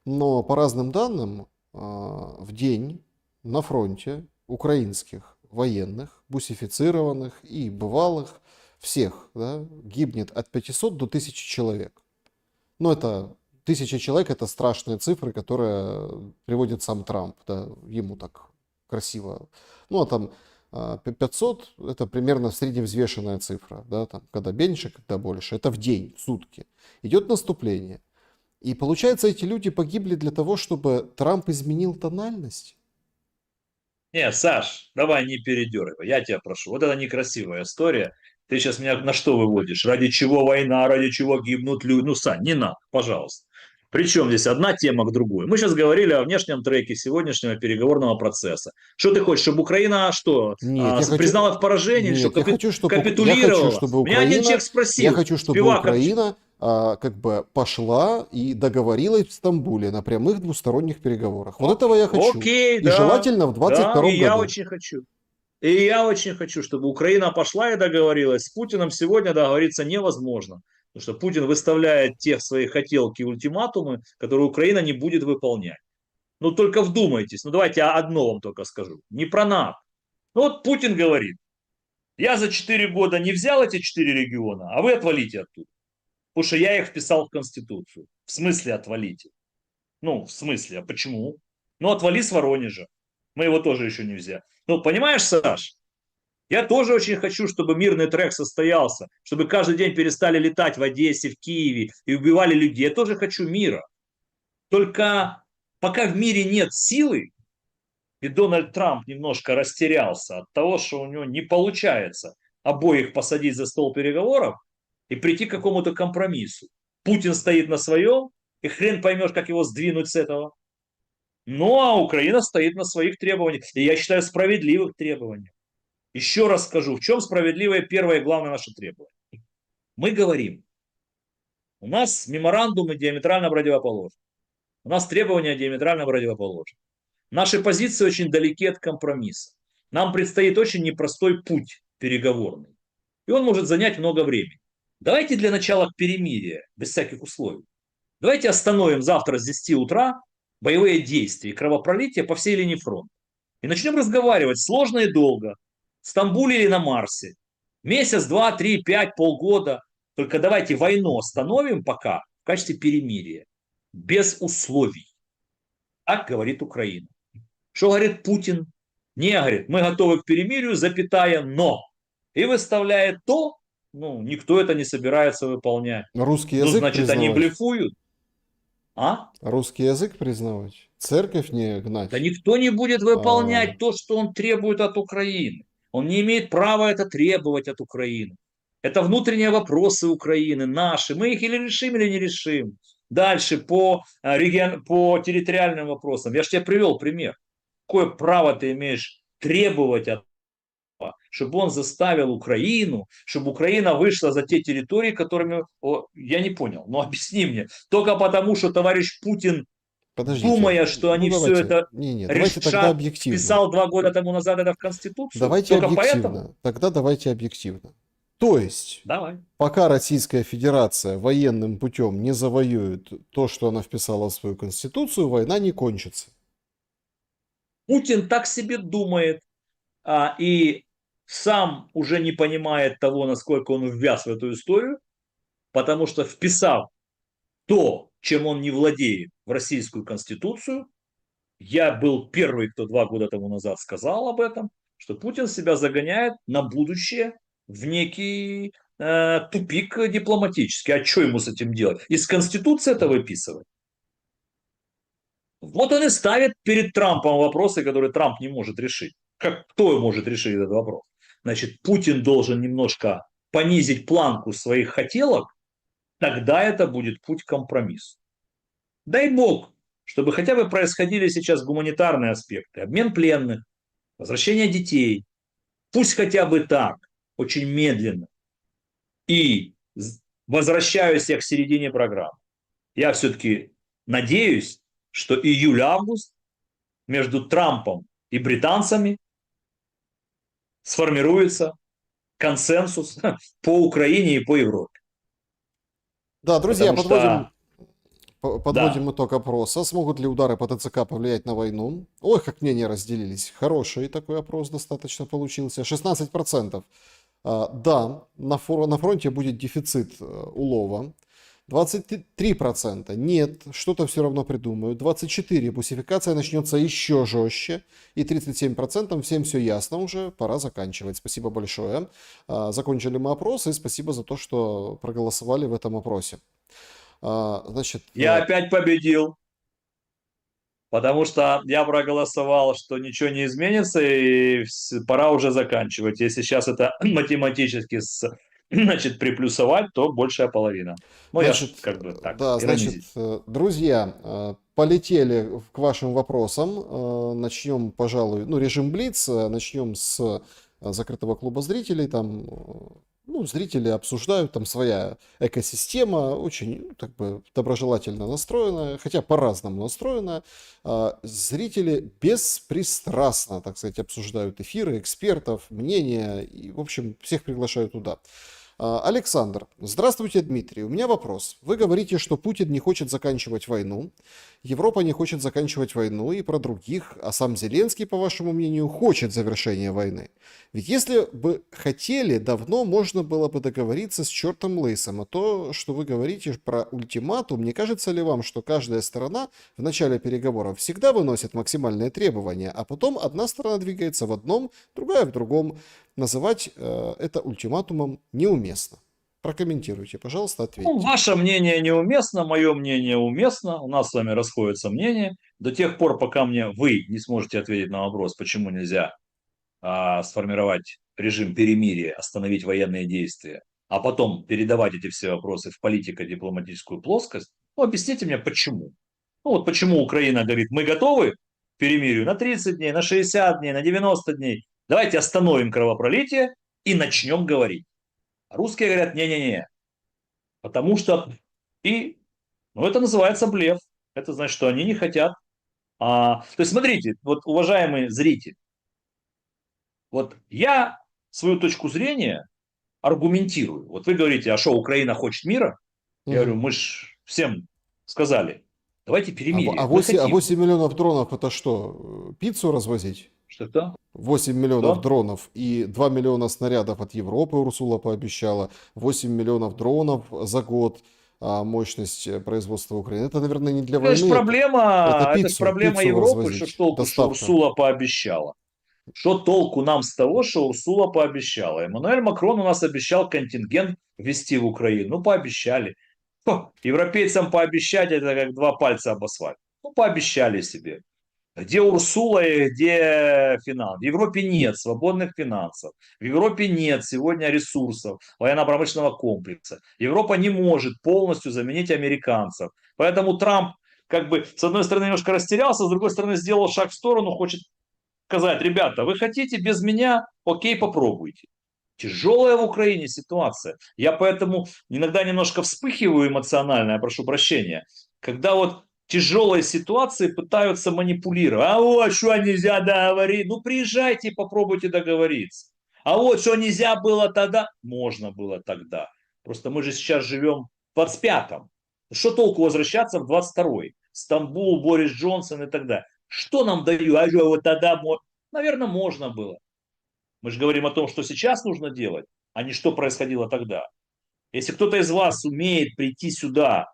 но по разным данным в день на фронте украинских военных, бусифицированных и бывалых, всех, да, гибнет от 500 до 1000 человек. Ну, это 1000 человек, это страшные цифры, которые приводит сам Трамп, да, ему так красиво. Ну, а там 500, это примерно средневзвешенная цифра, да, там, когда меньше, когда больше, это в день, в сутки. Идет наступление. И получается, эти люди погибли для того, чтобы Трамп изменил тональность. Не, Саш, давай не передергивай, я тебя прошу. Вот это некрасивая история. Ты сейчас меня на что выводишь? Ради чего война, ради чего гибнут люди? Ну, Сань, не надо, пожалуйста. Причем здесь одна тема к другой. Мы сейчас говорили о внешнем треке сегодняшнего переговорного процесса. Что ты хочешь, чтобы Украина что, Нет, признала в поражении или что, нет, я хочу, капитулировала? чтобы Меня один Украина, человек спросил, Спивак, как бы пошла и договорилась в Стамбуле на прямых двусторонних переговорах. Вот этого я хочу. окей, И да, желательно в да, 22 и я году. очень хочу. И я очень хочу, чтобы Украина пошла и договорилась. С Путиным сегодня договориться невозможно. Потому что Путин выставляет те свои хотелки и ультиматумы, которые Украина не будет выполнять. Ну только вдумайтесь. Ну давайте я одно вам только скажу. Не про НАТО. Ну вот Путин говорит, я за 4 года не взял эти 4 региона, а вы отвалите оттуда. Потому что я их вписал в Конституцию. В смысле отвалите? Ну, в смысле, а почему? Ну, отвали с Воронежа. Мы его тоже еще не взяли. Ну, понимаешь, Саш, я тоже очень хочу, чтобы мирный трек состоялся, чтобы каждый день перестали летать в Одессе, в Киеве и убивали людей. Я тоже хочу мира. Только пока в мире нет силы, и Дональд Трамп немножко растерялся от того, что у него не получается обоих посадить за стол переговоров и прийти к какому-то компромиссу. Путин стоит на своем, и хрен поймешь, как его сдвинуть с этого. Ну, а Украина стоит на своих требованиях. И я считаю, справедливых требованиях. Еще раз скажу, в чем справедливое первое и главное наше требование. Мы говорим, у нас меморандумы диаметрально противоположны. У нас требования диаметрально противоположны. Наши позиции очень далеки от компромисса. Нам предстоит очень непростой путь переговорный. И он может занять много времени. Давайте для начала перемирия, без всяких условий. Давайте остановим завтра с 10 утра боевые действия и кровопролитие по всей линии фронта. И начнем разговаривать сложно и долго. В Стамбуле или на Марсе. Месяц, два, три, пять, полгода. Только давайте войну остановим пока в качестве перемирия. Без условий. Так говорит Украина. Что говорит Путин? Не, говорит, мы готовы к перемирию, запятая, но. И выставляет то, ну, никто это не собирается выполнять. Русский Ну, язык значит, они признавать. блефуют. А? Русский язык признавать. Церковь не Да гнать. никто не будет А, выполнять то, что он требует от Украины. Он не имеет права это требовать от Украины. Это внутренние вопросы Украины, наши. Мы их или решим, или не решим. Дальше по территориальным вопросам. Я же тебе привел пример. Какое право ты имеешь требовать от чтобы он заставил Украину, чтобы Украина вышла за те территории, которыми... я не понял, ну объясни мне. Только потому, что товарищ Путин, подождите. думая, что Ну они все давайте. это Не, давайте тогда решат, объективно. вписал 2 года тому назад это в Конституцию? Давайте Только поэтому? объективно. Тогда давайте объективно. То есть, Давай. пока Российская Федерация военным путем не завоюет то, что она вписала в свою конституцию, война не кончится. Путин так себе думает, и сам уже не понимает того, насколько он ввяз в эту историю, потому что вписав то, чем он не владеет, в Российскую Конституцию, я был первый, кто 2 года тому назад сказал об этом, что Путин себя загоняет на будущее в некий тупик дипломатический. А что ему с этим делать? Из Конституции это выписывать? Вот он и ставит перед Трампом вопросы, которые Трамп не может решить. Кто может решить этот вопрос? Значит, Путин должен немножко понизить планку своих хотелок, тогда это будет путь к компромиссу. Дай бог, чтобы хотя бы происходили сейчас гуманитарные аспекты, обмен пленных, возвращение детей. Пусть хотя бы так, очень медленно. И возвращаюсь я к середине программы. Я все-таки надеюсь, что июль-август между Трампом и британцами сформируется консенсус по Украине и по Европе. Да, друзья, Потому что, подводим да, итог опроса. Смогут ли удары по ТЦК повлиять на войну? Ой, как мнения разделились. Хороший такой опрос достаточно получился. 16%. Да, на фронте будет дефицит улова. 23% нет, что-то все равно придумают. 24% бусификация начнется еще жестче. И 37% всем все ясно уже, пора заканчивать. Спасибо большое. Закончили мы опрос, и спасибо за то, что проголосовали в этом опросе. Значит, я опять победил, потому что я проголосовал, что ничего не изменится, и пора уже заканчивать. Если сейчас это математически значит, приплюсовать, то большая половина. Ну, я ж значит, как бы так, да, значит, иронизирую. друзья, полетели к вашим вопросам. Начнем, пожалуй, ну, режим Блиц. Начнем с закрытого клуба зрителей. Там, ну, зрители обсуждают, там своя экосистема, очень, ну, так бы, доброжелательно настроенная, хотя по-разному настроена. Зрители беспристрастно, так сказать, обсуждают эфиры, экспертов, мнения, и, в общем, всех приглашаю туда. Александр, здравствуйте, Дмитрий. У меня вопрос. Вы говорите, что Путин не хочет заканчивать войну, Европа не хочет заканчивать войну и про других, а сам Зеленский, по вашему мнению, хочет завершения войны. Ведь если бы хотели, давно можно было бы договориться с чертом лысым. А то, что вы говорите про ультиматум, не кажется ли вам, что каждая сторона в начале переговоров всегда выносит максимальные требования, а потом одна сторона двигается в одном, другая в другом? Называть это ультиматумом неуместно. Прокомментируйте, пожалуйста, Ну, ответьте. ваше мнение неуместно, мое мнение уместно, у нас с вами расходятся мнения. До тех пор, пока вы не сможете ответить на вопрос, почему нельзя сформировать режим перемирия, остановить военные действия, а потом передавать эти все вопросы в политико-дипломатическую плоскость, ну, объясните мне, почему. Ну, вот почему Украина говорит, мы готовы к перемирию на 30 дней, на 60 дней, на 90 дней. Давайте остановим кровопролитие и начнем говорить. А русские говорят, не-не-не, потому что ну, это называется блеф. Это значит, что они не хотят. То есть, смотрите, вот, уважаемый зритель, вот я свою точку зрения аргументирую. Вот вы говорите, а что, Украина хочет мира? Я говорю, Мгм. мы же всем сказали, давайте А, перемирие. Мы 8, а хотим. 8 миллионов дронов это что, пиццу развозить? Что-то? 8 миллионов Что? дронов и 2 миллиона снарядов от Европы Урсула пообещала. 8 миллионов дронов за год мощность производства Украины. Это, наверное, не для войны, это Это ж проблема пиццу Европы, что ж развозить. толку, что Доставка. Урсула пообещала. Что толку нам с того, что Урсула пообещала? Эммануэль Макрон у нас обещал контингент ввести в Украину. Ну, пообещали. Европейцам пообещать, это как два пальца об асфальт. Ну, пообещали себе. Где Урсула и где финансы? В Европе нет свободных финансов. В Европе нет сегодня ресурсов военно-промышленного комплекса. Европа не может полностью заменить американцев. Поэтому Трамп как бы с одной стороны немножко растерялся, с другой стороны сделал шаг в сторону, хочет сказать, ребята, вы хотите без меня, окей, попробуйте. Тяжелая в Украине ситуация. Я поэтому иногда немножко вспыхиваю эмоционально, я прошу прощения, когда вот тяжелые ситуации пытаются манипулировать. А вот что нельзя договорить. Ну приезжайте и попробуйте договориться. А вот что нельзя было тогда, можно было тогда. Просто мы же сейчас живем в 25-м. Что толку возвращаться в 22-й? Стамбул, Борис Джонсон и так далее. Что нам дают? А что вот тогда, наверное, можно было. Мы же говорим о том, что сейчас нужно делать, а не что происходило тогда. Если кто-то из вас умеет прийти сюда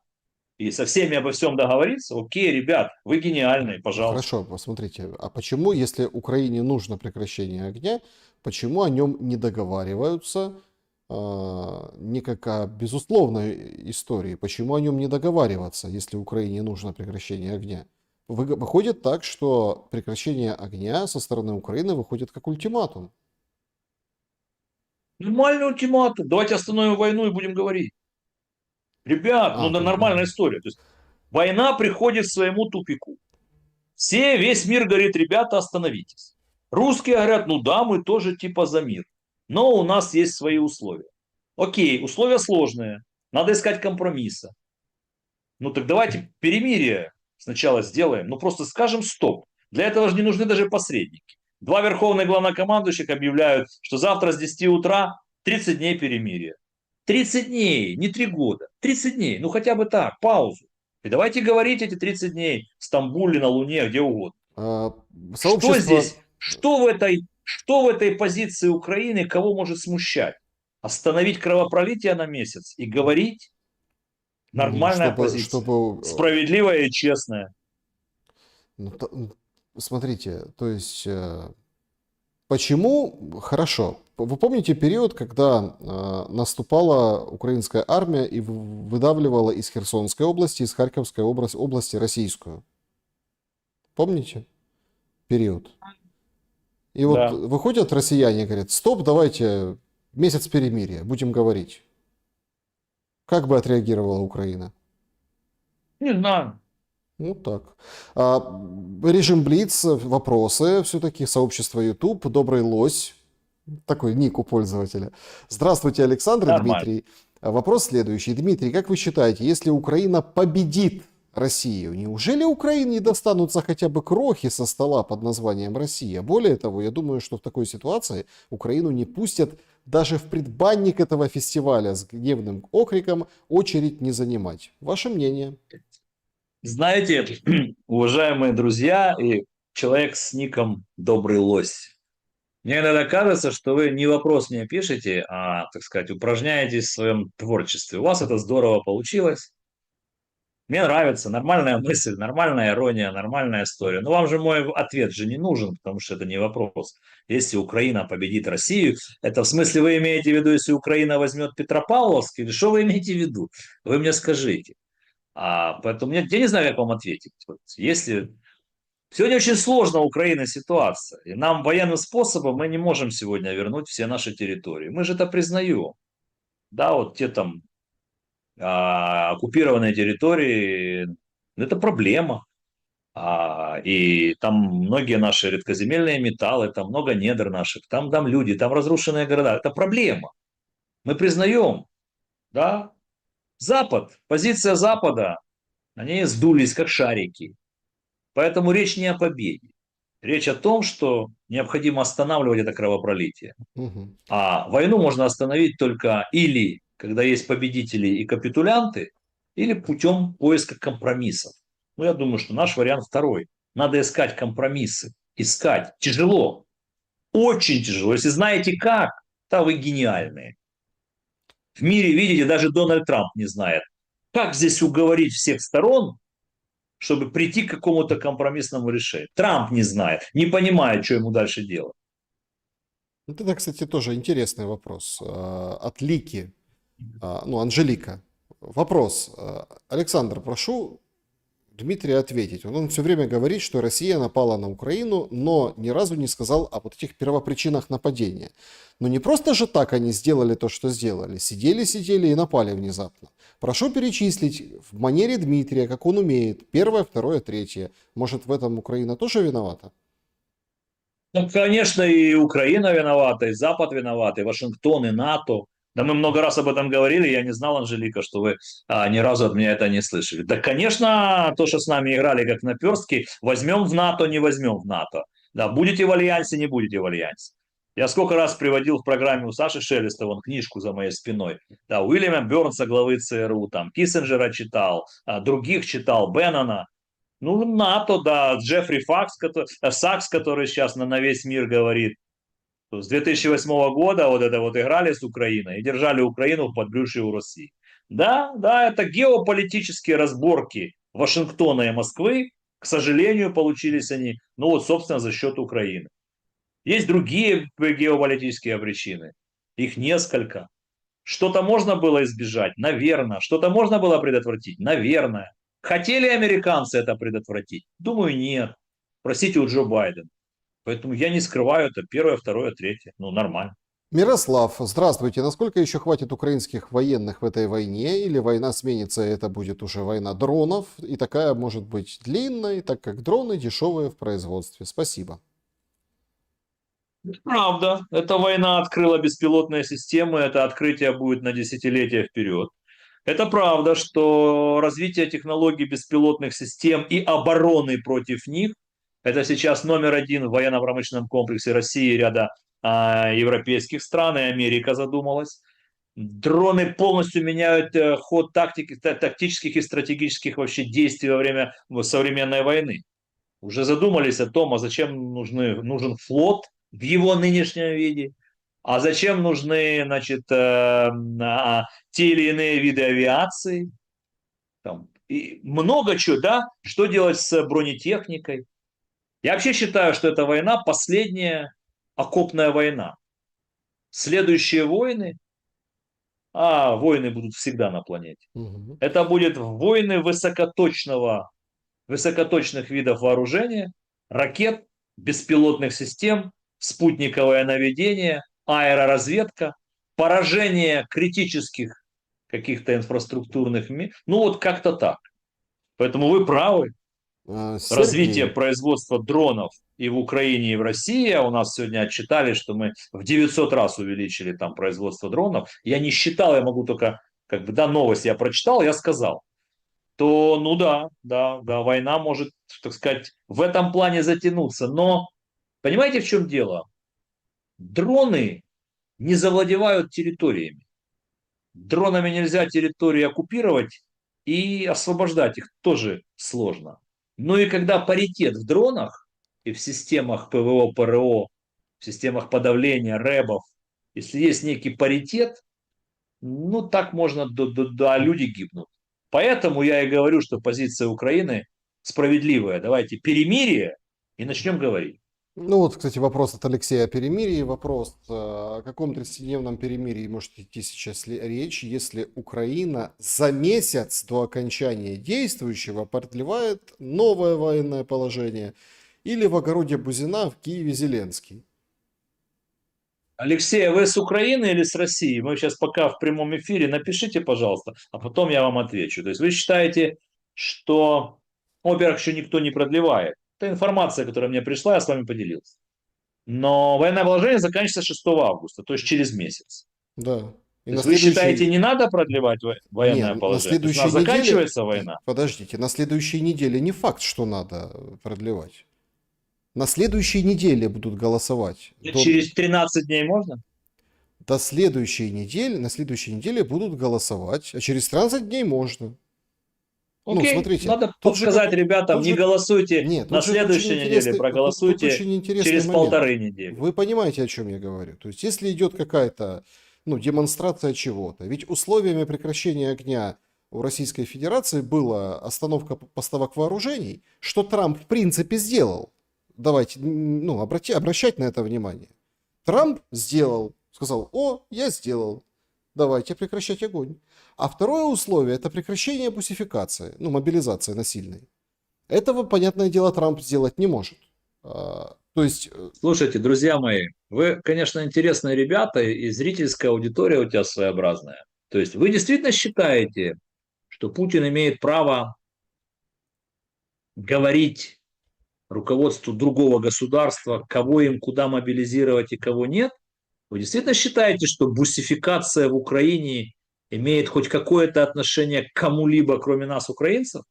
и со всеми обо всем договориться, окей, ребят, вы гениальные, пожалуйста. Хорошо, посмотрите, а почему, если Украине нужно прекращение огня, почему о нем не договариваются не как о безусловной истории? Почему о нем не договариваться, если Украине нужно прекращение огня? Выходит так, что прекращение огня со стороны Украины выходит как ультиматум. Нормальный ультиматум. Давайте остановим войну и будем говорить. Ребят, ну А, да, то есть, нормальная история. То есть война приходит к своему тупику. Весь мир говорит, ребята, остановитесь. Русские говорят, ну да, мы тоже типа за мир. Но у нас есть свои условия. Окей, условия сложные. Надо искать компромисса. Ну так давайте перемирие сначала сделаем. Ну просто скажем стоп. Для этого же не нужны даже посредники. Два верховных главнокомандующих объявляют, что завтра с 10 утра 30 дней перемирия. 30 дней, не 3 года. 30 дней, ну хотя бы так, паузу. И давайте говорить эти 30 дней в Стамбуле, на Луне, где угодно. а, Что сообщество, здесь, что в этой позиции Украины, кого может смущать? Остановить кровопролитие на месяц и говорить ну, нормальная позиция, справедливая и честная. ну, смотрите, то есть, почему, хорошо, вы помните период, когда наступала украинская армия и выдавливала из Херсонской области, из Харьковской области российскую? Помните период? И вот Да. выходят россияне и говорят, стоп, давайте месяц перемирия, будем говорить. Как бы отреагировала Украина? Не знаю. Ну так. А, режим Блиц, вопросы, все-таки сообщество YouTube, Добрый Лось, такой ник у пользователя. Здравствуйте, Александр и Нормально. Дмитрий. Вопрос следующий. Дмитрий, как вы считаете, если Украина победит Россию, неужели Украине не достанутся хотя бы крохи со стола под названием Россия? Более того, я думаю, что в такой ситуации Украину не пустят даже в предбанник этого фестиваля с гневным окриком «очередь не занимать». Ваше мнение? Знаете, уважаемые друзья и человек с ником Добрый Лось, мне иногда кажется, что вы не вопрос мне пишете, а, так сказать, упражняетесь в своем творчестве. У вас это здорово получилось. Мне нравится, нормальная мысль, нормальная ирония, нормальная история. Но вам же мой ответ же не нужен, потому что это не вопрос. Если Украина победит Россию, это в смысле вы имеете в виду, если Украина возьмет Петропавловск, или что вы имеете в виду? Вы мне скажите. Поэтому я не знаю, как вам ответить. Вот если сегодня очень сложна у Украины ситуация, и нам военным способом мы не можем сегодня вернуть все наши территории. Мы же это признаем. Да, вот те там оккупированные территории, это проблема. И там многие наши редкоземельные металлы, там много недр наших, там люди, там разрушенные города. Это проблема. Мы признаем, да. Запад, позиция Запада, они сдулись как шарики. Поэтому речь не о победе. Речь о том, что необходимо останавливать это кровопролитие. Мгм. А войну можно остановить только или когда есть победители и капитулянты, или путем поиска компромиссов. Ну, я думаю, что наш вариант второй. Надо искать компромиссы. Искать. Тяжело. Очень тяжело. Если знаете как, то вы гениальные. В мире, видите, даже Дональд Трамп не знает, как здесь уговорить всех сторон, чтобы прийти к какому-то компромиссному решению. Трамп не знает, не понимает, что ему дальше делать. Вот это, кстати, тоже интересный вопрос. От Лики, ну, Анжелика. Вопрос. Александр, прошу Дмитрия ответить. Он все время говорит, что Россия напала на Украину, но ни разу не сказал о вот этих первопричинах нападения. Но не просто же так они сделали то, что сделали. Сидели и напали внезапно. Прошу перечислить в манере Дмитрия, как он умеет. Первое, второе, третье. Может, в этом Украина тоже виновата? Ну, конечно, и Украина виновата, и Запад виноват, и Вашингтон, и НАТО. Да мы много раз об этом говорили, я не знал, Анжелика, что вы ни разу от меня это не слышали. Да, конечно, то, что с нами играли как наперстки, возьмем в НАТО, не возьмем в НАТО. Да, будете в альянсе, не будете в альянсе. Я сколько раз приводил в программе у Саши Шелестова, вон книжку за моей спиной. Да, Уильяма Бернса, главы ЦРУ, там, Киссинджера читал, других читал, Беннона. Ну, НАТО, да, Джеффри Сакс, который сейчас на весь мир говорит. С 2008 года вот это вот играли с Украиной и держали Украину в подбрюшье у России. Да, да, это геополитические разборки Вашингтона и Москвы. К сожалению, получились они, ну вот, собственно, за счет Украины. Есть другие геополитические причины. Их несколько. Что-то можно было избежать? Наверное. Что-то можно было предотвратить? Наверное. Хотели американцы это предотвратить? Думаю, нет. Спросите у Джо Байдена. Поэтому я не скрываю это первое, второе, третье. Ну, нормально. Мирослав, здравствуйте. Насколько еще хватит украинских военных в этой войне? Или война сменится, и это будет уже война дронов? И такая может быть длинной, так как дроны дешевые в производстве. Спасибо. Правда, эта война открыла беспилотные системы, это открытие будет на десятилетия вперед. Это правда, что развитие технологий беспилотных систем и обороны против них, это сейчас номер один в военно-промышленном комплексе России и ряда европейских стран, и Америка задумалась. Дроны полностью меняют ход тактики, тактических и стратегических вообще действий во время современной войны. Уже задумались о том, а зачем нужен флот в его нынешнем виде, а зачем нужны, значит, те или иные виды авиации, там, и много чего, да, что делать с бронетехникой. Я вообще считаю, что эта война последняя окопная война. Следующие войны, а войны будут всегда на планете, Мгм. это будут войны высокоточных видов вооружения, ракет, беспилотных систем, спутниковое наведение, аэроразведка, поражение критических каких-то инфраструктурных, ну вот как-то так. Поэтому вы правы. Развитие Сергей, производства дронов и в Украине, и в России, а у нас сегодня отчитали, что мы в 900 раз увеличили там производство дронов. Я не считал, я могу только, как бы, да, новость я прочитал, я сказал, то, ну да, да, да, война может, так сказать, в этом плане затянуться. Но понимаете, в чем дело? Дроны не завладевают территориями. Дронами нельзя территории оккупировать, и освобождать их тоже сложно. Ну и когда паритет в дронах и в системах ПВО, ПРО, в системах подавления, рэбов, если есть некий паритет, ну так можно, да, люди гибнут. Поэтому я и говорю, что позиция Украины справедливая. Давайте перемирие и начнем говорить. ну вот, кстати, вопрос от Алексея о перемирии. Вопрос, о каком 30-дневном перемирии может идти сейчас речь, если Украина за месяц до окончания действующего продлевает новое военное положение, или в огороде Бузина в Киеве Зеленский? Алексей, а вы с Украины или с России? Мы сейчас пока в прямом эфире. Напишите, пожалуйста, а потом я вам отвечу. То есть вы считаете, что, ну, во-первых, еще никто не продлевает. Это информация, которая мне пришла, я с вами поделился. Но военное положение заканчивается 6 августа, то есть через месяц. Да. И То на есть вы считаете, следующей... не надо продлевать военное Не, на положение? То есть у нас следующей неделе... заканчивается война? Подождите, на следующей неделе не факт, что надо продлевать. На следующей неделе будут голосовать. Через 13 дней можно? До следующей недели, на следующей неделе будут голосовать, а через 13 дней можно. Ну, Окей, смотрите, надо тут же подсказать как... ребятам, Тут не же... голосуйте Нет, на тут же очень следующей неделе, интересный, тут проголосуйте очень интересный через момент. 1,5 недели. Вы понимаете, о чем я говорю? То есть, если идет какая-то, ну, демонстрация чего-то, ведь условиями прекращения огня у Российской Федерации была остановка поставок вооружений, что Трамп в принципе сделал. Давайте, ну, обращать на это внимание. Трамп сделал, сказал, о, я сделал, давайте прекращать огонь. А второе условие – это прекращение бусификации, ну, мобилизации насильной. Этого, понятное дело, Трамп сделать не может. То есть, Слушайте, друзья мои, вы, конечно, интересные ребята, и зрительская аудитория у тебя своеобразная. То есть вы действительно считаете, что Путин имеет право говорить руководству другого государства, кого им куда мобилизировать и кого нет? Вы действительно считаете, что бусификация в Украине имеет хоть какое-то отношение к кому-либо, кроме нас, украинцев?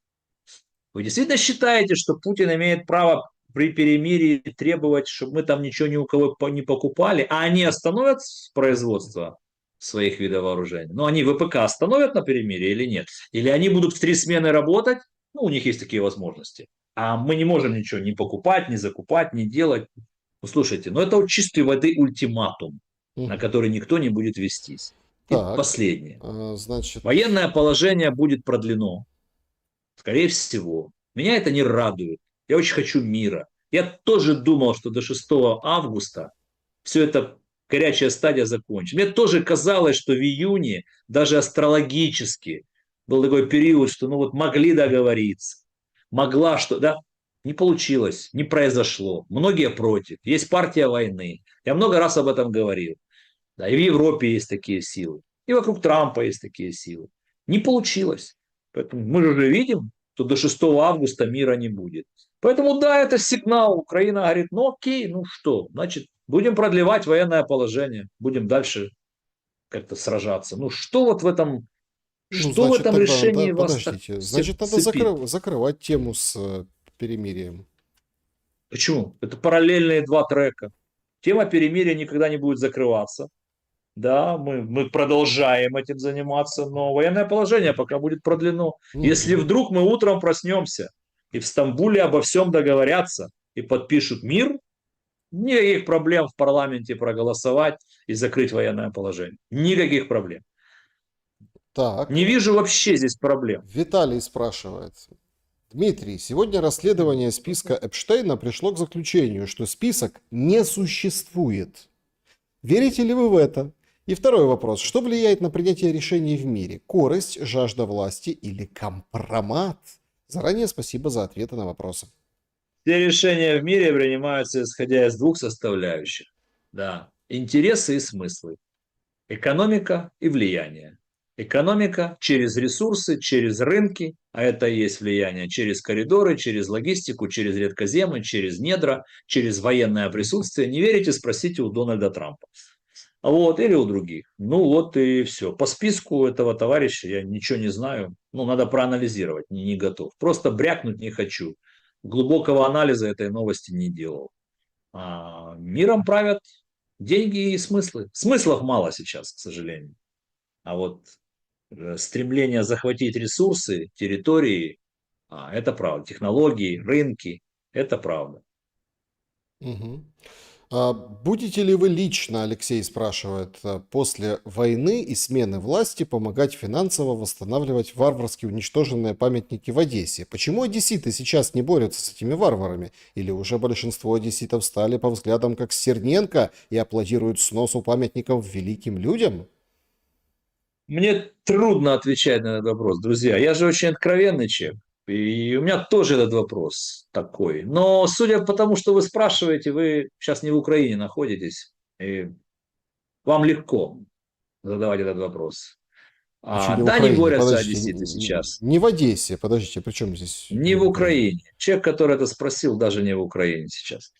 Вы действительно считаете, что Путин имеет право при перемирии требовать, чтобы мы там ничего ни у кого не покупали, а они остановят производство своих видов вооружений? Ну, они ВПК остановят на перемирии или нет? Или они будут в 3 смены работать? Ну, у них есть такие возможности. А мы не можем ничего ни покупать, ни закупать, ни делать. Ну, слушайте, ну это вот чистой воды ультиматум, на мгм. который никто не будет вестись. И Так, последнее. значит, Военное положение будет продлено. Скорее всего. Меня это не радует. Я очень хочу мира. Я тоже думал, что до 6 августа все это горячая стадия закончится. Мне тоже казалось, что в июне, даже астрологически, Был такой период, что ну вот могли договориться, могла что, да, не получилось, не произошло. Многие против. Есть партия войны. Я много раз об этом говорил. Да, и в Европе есть такие силы. И вокруг Трампа есть такие силы. Не получилось. Поэтому мы же уже видим, что до 6 августа мира не будет. Поэтому да, это сигнал. Украина говорит, ну окей, ну что, значит, будем продлевать военное положение, будем дальше как-то сражаться. Ну Ну, что в значит, этом тогда, да, решении вас так подождите. Значит, надо цепит? закрывать тему с перемирием. Почему? Это параллельные два трека. Тема перемирия никогда не будет закрываться. Да, мы продолжаем этим заниматься, но военное положение пока будет продлено. Если Мгм. вдруг мы утром проснемся и в Стамбуле обо всем договорятся и подпишут мир, никаких проблем в парламенте проголосовать и закрыть военное положение. Никаких проблем. Так, Не вижу вообще здесь проблем. Виталий спрашивает. Дмитрий, сегодня расследование списка Эпштейна пришло к заключению, что список не существует. Верите ли вы в это? И второй вопрос. Что влияет на принятие решений в мире? Корость, жажда власти или компромат? Заранее спасибо за ответы на вопросы. Все решения в мире принимаются исходя из двух составляющих. Да, интересы и смыслы. Экономика и влияние. Экономика через ресурсы, через рынки, а это и есть влияние через коридоры, через логистику, через редкоземы, через недра, через военное присутствие. Не верите, спросите у Дональда Трампа. Вот, или у других. Ну вот и все. По списку этого товарища я ничего не знаю. Ну, надо проанализировать, не готов. Просто брякнуть не хочу. Глубокого анализа этой новости не делал. Миром правят деньги и смыслы. Смыслов мало сейчас, к сожалению. А вот стремление захватить ресурсы, территории, это правда. Технологии, рынки, это правда. Мгм. Будете ли вы лично, Алексей спрашивает, после войны и смены власти помогать финансово восстанавливать варварски уничтоженные памятники в Одессе? Почему одесситы сейчас не борются с этими варварами? Или уже большинство одесситов стали по взглядам как Стерненко и аплодируют сносу памятников великим людям? Мне трудно отвечать на этот вопрос, друзья. Я же очень откровенный человек. И у меня тоже этот вопрос такой. Но судя по тому, что вы спрашиваете, вы сейчас не в Украине находитесь. И вам легко задавать этот вопрос. Почему не в Да, не Украине? борются Подождите, одесситы сейчас. не в Одессе. Подождите, при чем здесь Не не в в Украине? Украине. Человек, который это спросил, даже не в Украине сейчас.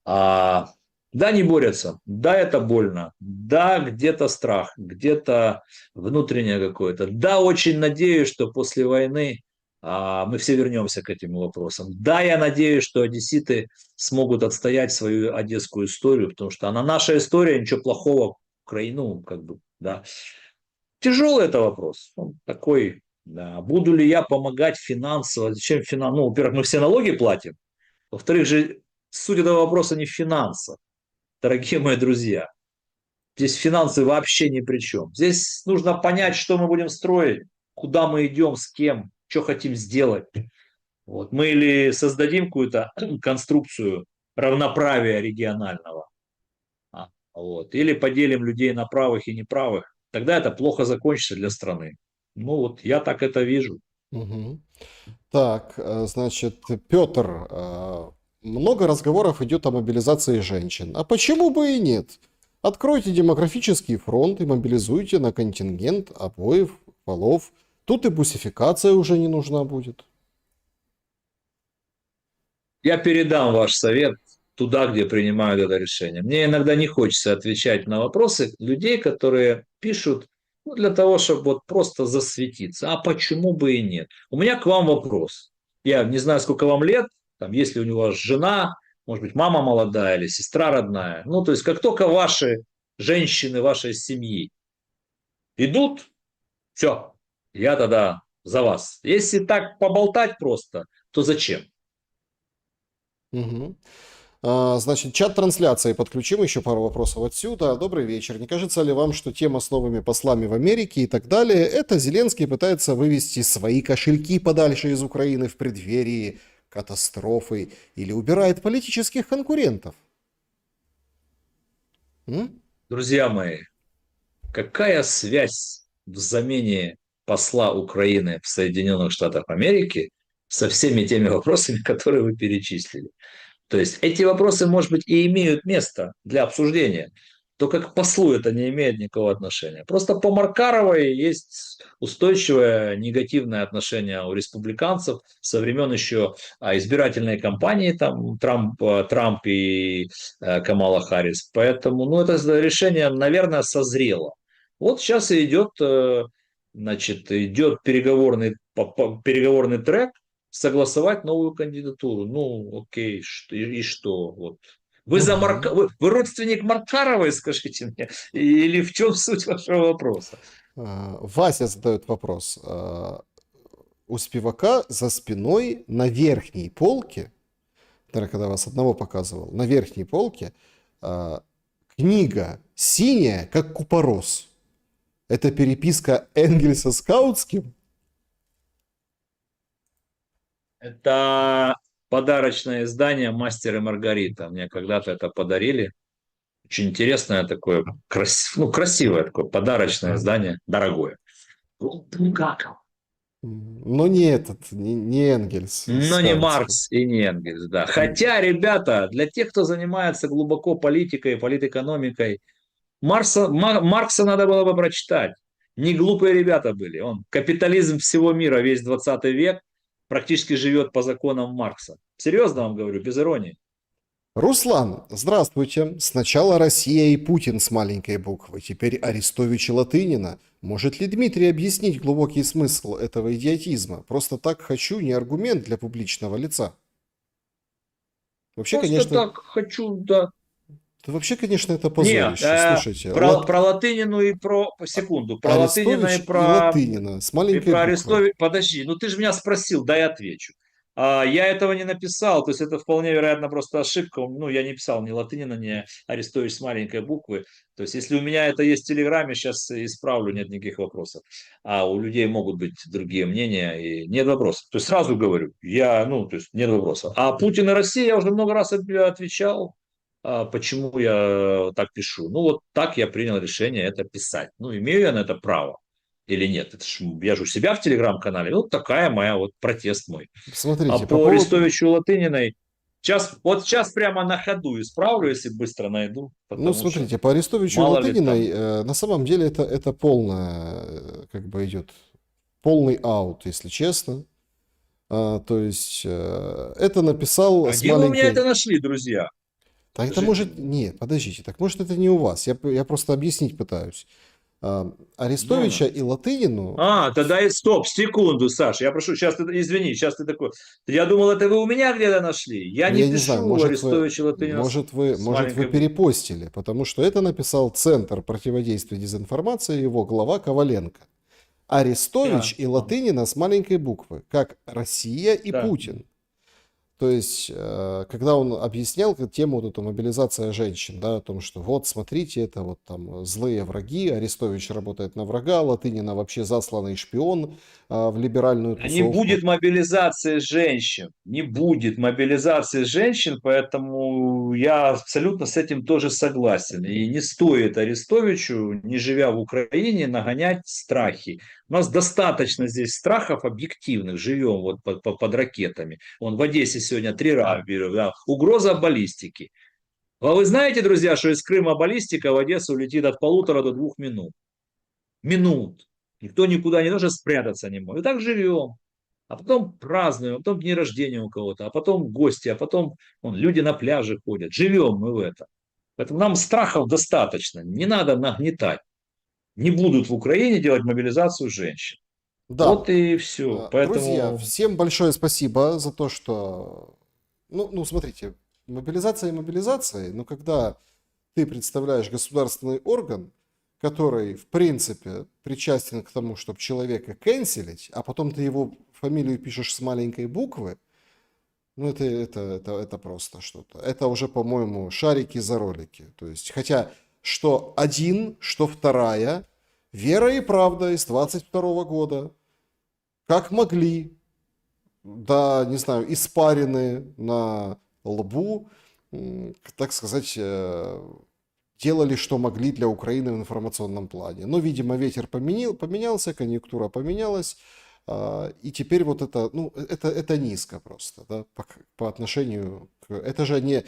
А, да, не борются. Да, это больно. Да, где-то страх, где-то внутреннее какое-то. Да, очень надеюсь, что после войны мы все вернемся к этим вопросам. Да, я надеюсь, что одесситы смогут отстоять свою одесскую историю, потому что она наша история, ничего плохого в Украину, как бы, да. Тяжелый это вопрос. Он такой, да. Буду ли я помогать финансово? Зачем финансово? Ну, во-первых, мы все налоги платим. Во-вторых же, суть этого вопроса не в финансах, дорогие мои друзья. Здесь финансы вообще ни при чем. Здесь нужно понять, что мы будем строить, куда мы идем, с кем, что хотим сделать. Вот. Мы или создадим какую-то конструкцию равноправия регионального, вот, или поделим людей на правых и неправых, тогда это плохо закончится для страны. Ну вот я так это вижу. Мгм. Так, значит, Петр, много разговоров идет о мобилизации женщин. А почему бы и нет? Откройте демографический фронт и мобилизуйте на контингент обоих полов. Тут и бусификация уже не нужна будет. Я передам ваш совет туда, где принимают это решение. Мне иногда не хочется отвечать на вопросы людей, которые пишут ну, для того, чтобы вот просто засветиться. А почему бы и нет? У меня к вам вопрос. Я не знаю, сколько вам лет, там, если у него жена, может быть, мама молодая или сестра родная. Ну, то есть, как только ваши женщины вашей семьи идут, все, я тогда за вас. Если так поболтать просто, то зачем? Мгм. Значит, чат трансляции подключим, еще пару вопросов отсюда. Добрый вечер. Не кажется ли вам, что тема с новыми послами в Америке и так далее, это Зеленский пытается вывести свои кошельки подальше из Украины в преддверии катастрофы или убирает политических конкурентов? М? Друзья мои, какая связь в замене посла Украины в Соединенных Штатах Америки со всеми теми вопросами, которые вы перечислили. То есть эти вопросы, может быть, и имеют место для обсуждения, только к послу это не имеет никакого отношения. Просто по Маркаровой есть устойчивое негативное отношение у республиканцев со времен еще избирательной кампании, там Трамп и Камала Харрис. Поэтому ну, это решение, наверное, созрело. Вот сейчас и идет, значит, идет переговорный трек, согласовать новую кандидатуру. Ну, окей, и что? Вот. Мгм. Вы родственник Маркаровой, скажите мне? Или в чем суть вашего вопроса? Вася задает вопрос. У Спивака за спиной на верхней полке, наверное, когда вас одного показывал, на верхней полке а, книга синяя, как купорос. Это переписка Энгельса с Каутским? Это подарочное издание «Мастер и Маргарита». Мне когда-то это подарили. Очень интересное такое, красивое такое подарочное издание, дорогое. Но не этот, не Энгельс с Но не Каутским. Маркс и не Энгельс, да. М, Хотя, ребята, для тех, кто занимается глубоко политикой, политэкономикой, Маркса надо было бы прочитать. Не глупые ребята были. Он капитализм всего мира, весь 20 век, практически живет по законам Маркса. Серьезно вам говорю, без иронии. Руслан, здравствуйте. Сначала Россия и Путин с маленькой буквы, теперь Арестович и Латынина. Может ли Дмитрий объяснить глубокий смысл этого идиотизма? Просто так хочу, не аргумент для публичного лица. Вообще, Просто конечно, так хочу, да. вообще, конечно, это Не, позорище. Слушайте, про Латынину и секунду, про Латынина Арестович и Латынина с и маленькой про буквы. Арестович. Подожди, ну ты же меня спросил, дай отвечу. Я этого не написал, то есть это вполне вероятно просто ошибка. Ну, я не писал ни Латынина, ни Арестович с маленькой буквы. То есть если у меня это есть в Телеграме, сейчас исправлю, нет никаких вопросов. А у людей могут быть другие мнения, и нет вопросов. То есть сразу говорю, то есть нет вопросов. А Путин и Россия, я уже много раз отвечал. Почему я так пишу? Ну, вот так я принял решение это писать. Ну, имею я на это право или нет? Я же у себя в Телеграм-канале. Ну, такая моя вот протест мой. А Смотрите, по по поводу... Арестовичу Латыниной сейчас прямо на ходу исправлю, если быстро найду, Ну, потому что смотрите, по Арестовичу и мало ли Латыниной там. на самом деле это полное, как бы идет, полный аут, если честно. То есть это написал А с где вы у меня это маленькой... нашли, друзья? Так это Скажите может... мне. Нет, подождите, так может это не у вас. Я просто объяснить пытаюсь. Ну. Арестовича и Латынину... Тогда и стоп, секунду, Саш, я прошу, сейчас ты, извини, сейчас ты такой, я думал, это вы у меня где-то нашли, я Ну, не я не знаю, пишу Арестовича Латынина с может вы маленькой буквы. перепостили, потому что это написал Центр противодействия дезинформации, его глава Коваленко. Арестович и Ага, Латынина с маленькой буквы, как Россия и да. Путин. То есть, когда он объяснял тему вот эту мобилизация женщин, да, о том, что вот, смотрите, это вот там злые враги, Арестович работает на врага, Латынина вообще засланный шпион в либеральную Да не будет тусовку. мобилизации женщин, не будет мобилизации женщин, поэтому я абсолютно с этим тоже согласен. И не стоит Арестовичу, не живя в Украине, нагонять страхи. У нас достаточно здесь страхов объективных, живем вот под ракетами. Он в Одессе сегодня 3 раза, да, угроза баллистики. А вы знаете, друзья, что из Крыма баллистика в Одессу летит от 1,5 до 2 минут? Минут. Никто никуда не может спрятаться не может. И так живем. А потом празднуем, а потом дни рождения у кого-то, а потом гости, а потом люди на пляже ходят. Живем мы в это. Поэтому нам страхов достаточно. Не надо нагнетать. Не будут в Украине делать мобилизацию женщин. Да, Вот и все. друзья, Поэтому всем большое спасибо за то, что... Ну, смотрите, мобилизация и мобилизация, но когда ты представляешь государственный орган, который, в принципе, причастен к тому, чтобы человека канцелить, а потом ты его фамилию пишешь с маленькой буквы, ну, это просто что-то. Это уже, по-моему, шарики за ролики. То есть, хотя, что один, что вторая, «Вера и правда» из 22 года, как могли, да, не знаю, испарины на лбу, так сказать, делали, что могли для Украины в информационном плане. Но, видимо, ветер поменялся, конъюнктура поменялась, и теперь вот это, ну, это низко просто, да, по отношению к... Это же не...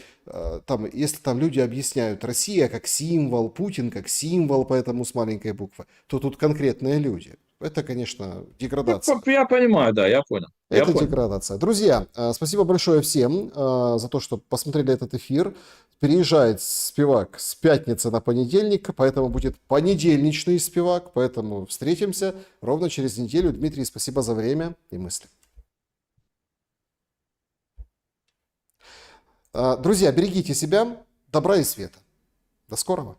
Там, если там люди объясняют Россия как символ, Путин как символ, поэтому с маленькой буквы, то тут конкретные люди. Это, конечно, деградация. Я понимаю, да, я понял. Я Это понял. деградация. Друзья, спасибо большое всем за то, что посмотрели этот эфир. Переезжает Спивак с пятницы на понедельник, поэтому будет понедельничный Спивак, поэтому встретимся ровно через неделю. Дмитрий, спасибо за время и мысли. Друзья, берегите себя, добра и света. До скорого.